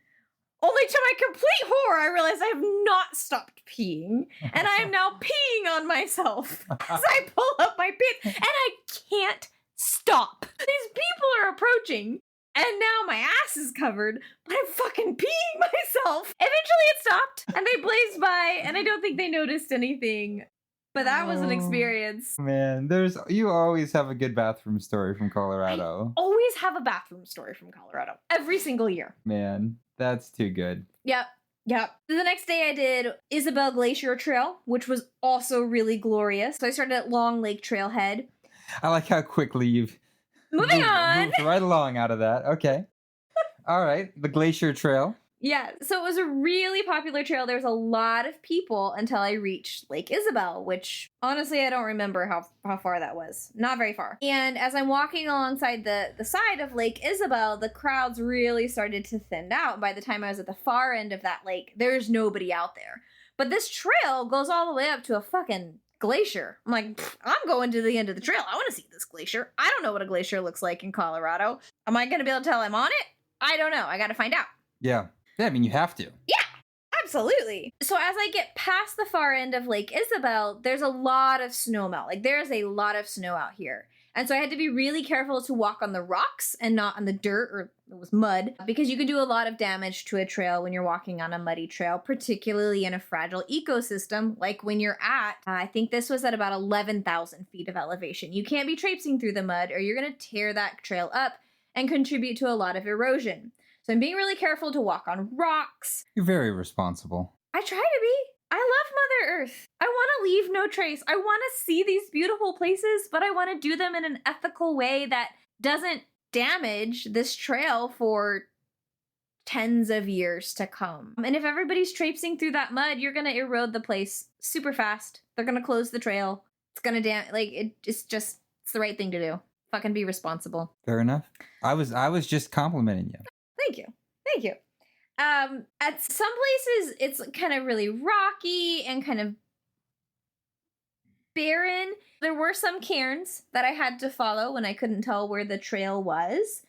Only to my complete horror, I realize I have not stopped peeing, and I am now peeing on myself as I pull up my pants, and I can't stop. These people are approaching. And now my ass is covered, but I'm fucking peeing myself. Eventually it stopped, and they blazed by, and I don't think they noticed anything. But that was an experience. Man, you always have a good bathroom story from Colorado. I always have a bathroom story from Colorado. Every single year. Man, that's too good. Yep. The next day I did Isabel Glacier Trail, which was also really glorious. So I started at Long Lake Trailhead. I like how quickly you've... Moved right along out of that. Okay. All right. The Glacier Trail. Yeah. So it was a really popular trail. There was a lot of people until I reached Lake Isabel, which honestly, I don't remember how far that was. Not very far. And as I'm walking alongside the side of Lake Isabel, the crowds really started to thin out. By the time I was at the far end of that lake, there's nobody out there. But this trail goes all the way up to a fucking glacier. I'm like, I'm going to the end of the trail. I want to see this glacier. I don't know what a glacier looks like in Colorado. Am I going to be able to tell I'm on it? I don't know. I got to find out. Yeah, I mean, you have to. Yeah, absolutely. So as I get past the far end of Lake Isabel, there's a lot of snow melt. Like there's a lot of snow out here. And so I had to be really careful to walk on the rocks and not on the dirt, or it was mud, because you can do a lot of damage to a trail when you're walking on a muddy trail, particularly in a fragile ecosystem, like when you're at, I think this was at about 11,000 feet of elevation. You can't be traipsing through the mud or you're going to tear that trail up and contribute to a lot of erosion. So I'm being really careful to walk on rocks. You're very responsible. I try to be. I love Mother Earth. I want to leave no trace. I want to see these beautiful places, but I want to do them in an ethical way that doesn't damage this trail for tens of years to come. And if everybody's traipsing through that mud, you're going to erode the place super fast. They're going to close the trail. It's going to it's the right thing to do. Fucking be responsible. Fair enough. I was just complimenting you. Thank you. At some places, it's kind of really rocky and kind of barren. There were some cairns that I had to follow when I couldn't tell where the trail was.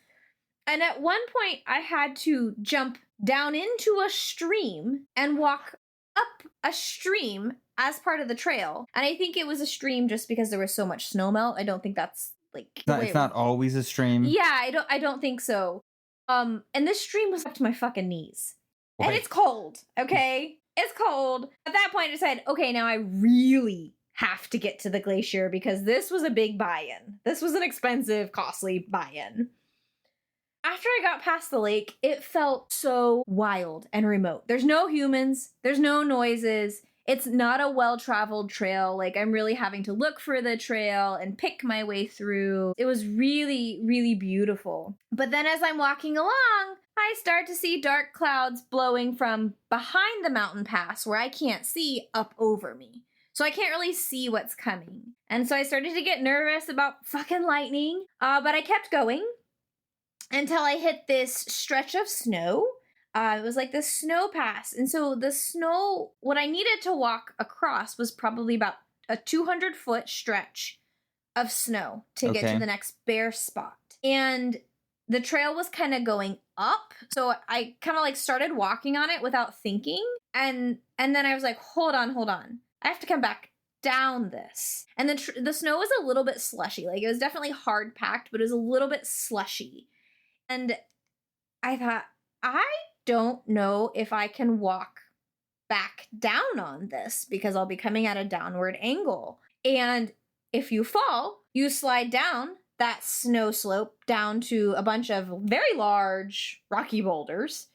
And at one point, I had to jump down into a stream and walk up a stream as part of the trail. And I think it was a stream just because there was so much snow melt. I don't think that's like it's not always a stream. Yeah, I don't think so. And this stream was up to my fucking knees. Wait. And it's cold, okay? It's cold. At that point, I decided, okay, now I really have to get to the glacier because this was a big buy-in. This was an expensive, costly buy-in. After I got past the lake, it felt so wild and remote. There's no humans. There's no noises. It's not a well-traveled trail. Like, I'm really having to look for the trail and pick my way through. It was really, really beautiful. But then as I'm walking along, I start to see dark clouds blowing from behind the mountain pass where I can't see up over me. So I can't really see what's coming. And so I started to get nervous about fucking lightning. But I kept going until I hit this stretch of snow. It was like this snow pass. And so the snow, what I needed to walk across was probably about a 200-foot stretch of snow to get to the next bare spot. And the trail was kind of going up. So I kind of like started walking on it without thinking. And then I was like, hold on. I have to come back down this. And then the snow was a little bit slushy. Like, it was definitely hard packed, but it was a little bit slushy. And I thought, I don't know if I can walk back down on this because I'll be coming at a downward angle. And if you fall, you slide down that snow slope down to a bunch of very large rocky boulders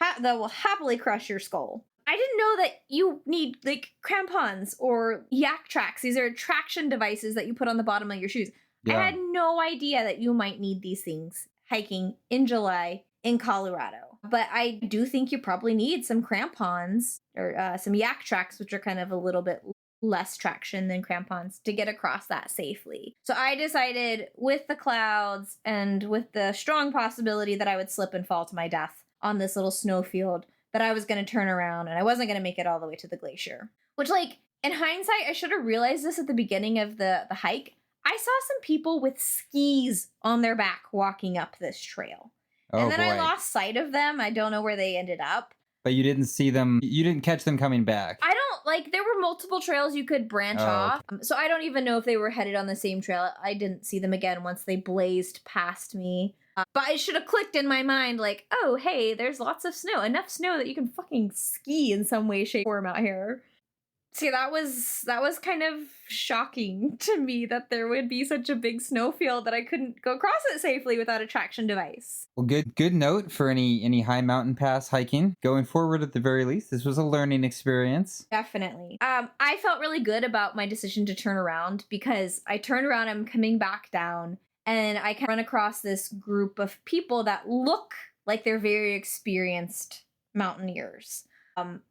that will happily crush your skull. I didn't know that you need like crampons or yak tracks. These are traction devices that you put on the bottom of your shoes. Yeah. I had no idea that you might need these things hiking in July in Colorado. But I do think you probably need some crampons or some yak tracks, which are kind of a little bit less traction than crampons, to get across that safely. So I decided, with the clouds and with the strong possibility that I would slip and fall to my death on this little snowfield, that I was going to turn around and I wasn't going to make it all the way to the glacier. Which, like, in hindsight, I should have realized this at the beginning of the hike. I saw some people with skis on their back walking up this trail. And then I lost sight of them. I don't know where they ended up. But you didn't see them. You didn't catch them coming back. I don't, like, there were multiple trails you could branch off. So I don't even know if they were headed on the same trail. I didn't see them again once they blazed past me. But it should have clicked in my mind, like, oh, hey, there's lots of snow. Enough snow that you can fucking ski in some way, shape, or form out here. See, that was kind of shocking to me that there would be such a big snowfield that I couldn't go across it safely without a traction device. Well, good note for any high mountain pass hiking. Going forward, at the very least, this was a learning experience. Definitely. I felt really good about my decision to turn around because I turned around, I'm coming back down, and I run across this group of people that look like they're very experienced mountaineers.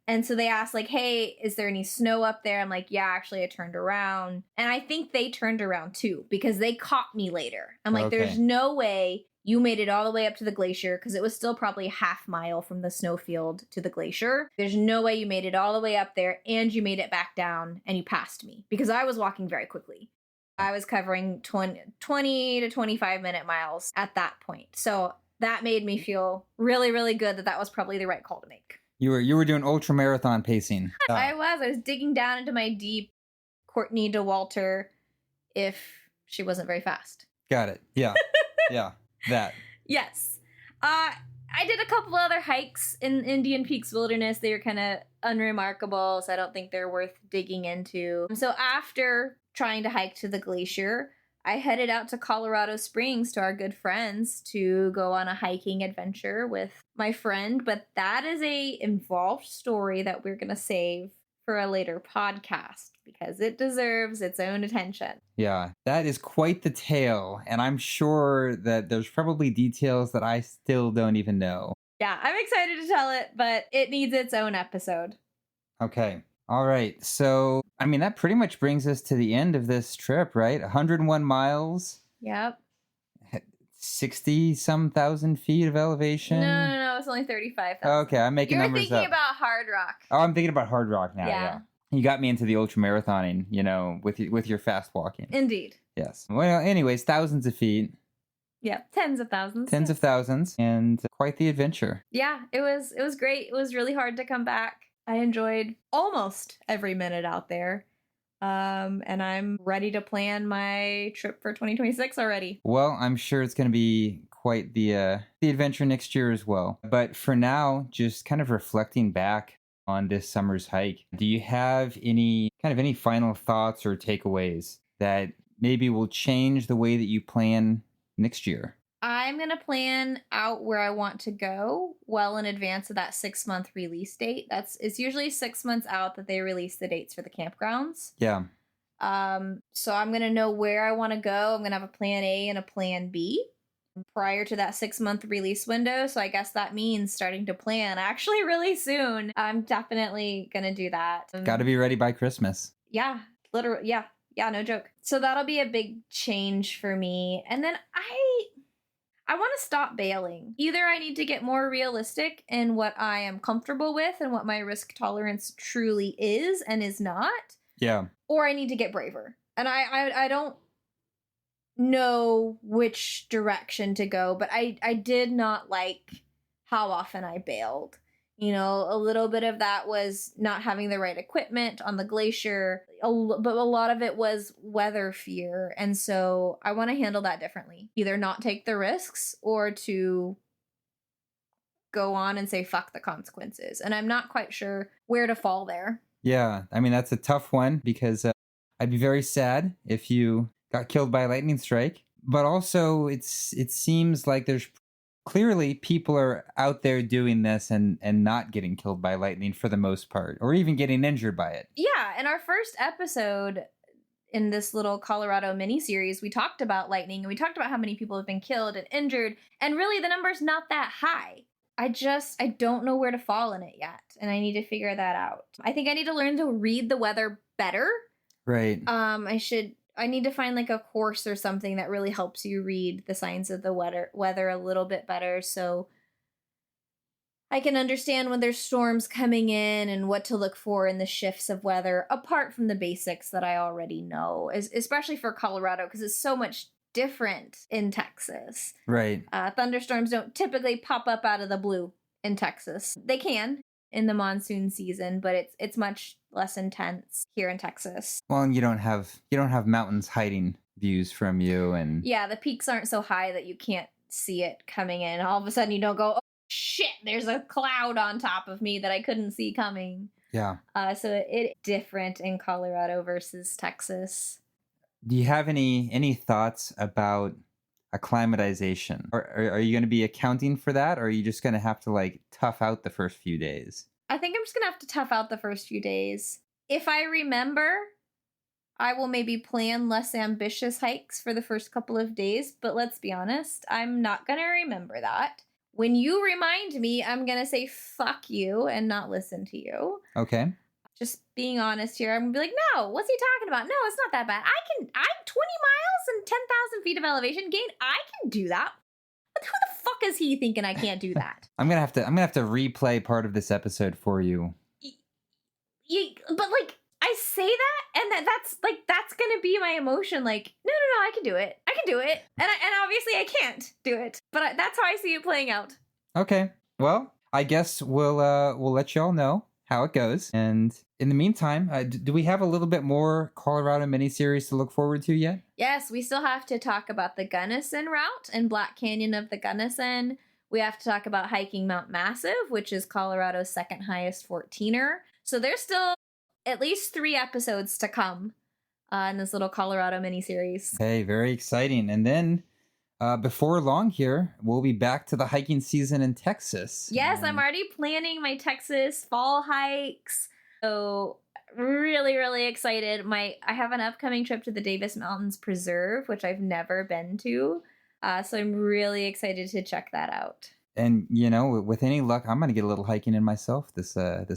And so they asked, like, hey, is there any snow up there? I'm like, yeah, actually, I turned around. And I think they turned around, too, because they caught me later. I'm like, there's no way you made it all the way up to the glacier, because it was still probably a half mile from the snowfield to the glacier. There's no way you made it all the way up there, and you made it back down, and you passed me, because I was walking very quickly. I was covering 20 to 25-minute miles at that point. So that made me feel really, really good that was probably the right call to make. You were doing ultra marathon pacing. I was digging down into my deep Courtney DeWalter if she wasn't very fast. Got it. Yeah. Yeah. That. Yes. I did a couple other hikes in Indian Peaks Wilderness. They were kind of unremarkable, so I don't think they're worth digging into. So after trying to hike to the glacier, I headed out to Colorado Springs to our good friends to go on a hiking adventure with my friend. But that is a involved story that we're going to save for a later podcast because it deserves its own attention. Yeah, that is quite the tale. And I'm sure that there's probably details that I still don't even know. Yeah, I'm excited to tell it, but it needs its own episode. Okay. All right. So, I mean, that pretty much brings us to the end of this trip, right? 101 miles. Yep. 60-some thousand feet of elevation. No. It's only 35,000. Okay, I'm making numbers up. You're thinking about Hard Rock. Oh, I'm thinking about Hard Rock now. Yeah. You got me into the ultra marathoning, with your fast walking. Indeed. Yes. Well, anyways, thousands of feet. Yeah, tens of thousands. Tens of thousands, and quite the adventure. Yeah, it was great. It was really hard to come back. I enjoyed almost every minute out there. And I'm ready to plan my trip for 2026 already. Well, I'm sure it's going to be quite the adventure next year as well. But for now, just kind of reflecting back on this summer's hike, do you have any final thoughts or takeaways that maybe will change the way that you plan next year? I'm going to plan out where I want to go well in advance of that 6-month release date. It's usually 6 months out that they release the dates for the campgrounds. Yeah. So I'm going to know where I want to go. I'm going to have a plan A and a plan B prior to that 6-month release window. So I guess that means starting to plan actually really soon. I'm definitely going to do that. Got to be ready by Christmas. Yeah, literally. Yeah, no joke. So that'll be a big change for me. And then I want to stop bailing. Either I need to get more realistic in what I am comfortable with and what my risk tolerance truly is and is not. Yeah. Or I need to get braver. And I don't know which direction to go, but I did not like how often I bailed. A little bit of that was not having the right equipment on the glacier, but a lot of it was weather fear. And so I want to handle that differently. Either not take the risks or to go on and say, fuck the consequences. And I'm not quite sure where to fall there. Yeah, I mean, that's a tough one because I'd be very sad if you got killed by a lightning strike. But also, it seems like there's clearly people are out there doing this and not getting killed by lightning for the most part, or even getting injured by it. Yeah, in our first episode in this little Colorado mini-series, we talked about lightning and we talked about how many people have been killed and injured, and really the number's not that high. I don't know where to fall in it yet, and I need to figure that out. I think I need to learn to read the weather better. Right. I need to find like a course or something that really helps you read the signs of the weather a little bit better, so I can understand when there's storms coming in and what to look for in the shifts of weather, apart from the basics that I already know, especially for Colorado, because it's so much different in Texas. Right. Thunderstorms don't typically pop up out of the blue in Texas. They can in the monsoon season, but it's much less intense here in Texas. Well, and you don't have mountains hiding views from you, and yeah, the peaks aren't so high that you can't see it coming in. All of a sudden you don't go, oh shit, there's a cloud on top of me that I couldn't see coming. Yeah. So it's different in Colorado versus Texas. Do you have any thoughts about acclimatization? Are you going to be accounting for that, or are you just going to have to like tough out the first few days? I think I'm just going to have to tough out the first few days. If I remember, I will maybe plan less ambitious hikes for the first couple of days, but let's be honest, I'm not going to remember that. When you remind me, I'm going to say fuck you and not listen to you. Okay. Just being honest here, I'm going to be like, no, what's he talking about? No, it's not that bad. I'm 20 miles and 10,000 feet of elevation gain. I can do that. But who the fuck is he thinking I can't do that? I'm gonna have to replay part of this episode for you. But like, I say that, and that's gonna be my emotion. Like, no, I can do it. I can do it, and obviously I can't do it. But that's how I see it playing out. Okay. Well, I guess we'll let y'all know how it goes. And in the meantime, do we have a little bit more Colorado miniseries to look forward to yet? Yes, we still have to talk about the Gunnison route and Black Canyon of the Gunnison. We have to talk about hiking Mount Massive, which is Colorado's second highest 14er. So there's still at least 3 episodes to come in this little Colorado miniseries. Hey, very exciting. And then before long here, we'll be back to the hiking season in Texas. Yes, I'm already planning my Texas fall hikes. So really, really excited. I have an upcoming trip to the Davis Mountains Preserve, which I've never been to. So I'm really excited to check that out. And you know, with any luck, I'm gonna get a little hiking in myself this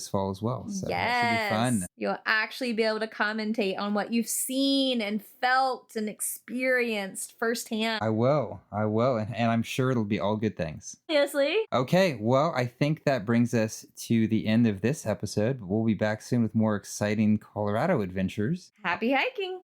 fall as well. So that should be fun. You'll actually be able to commentate on what you've seen and felt and experienced firsthand. I will, and I'm sure it'll be all good things. Seriously? Okay, well, I think that brings us to the end of this episode. We'll be back soon with more exciting Colorado adventures. Happy hiking!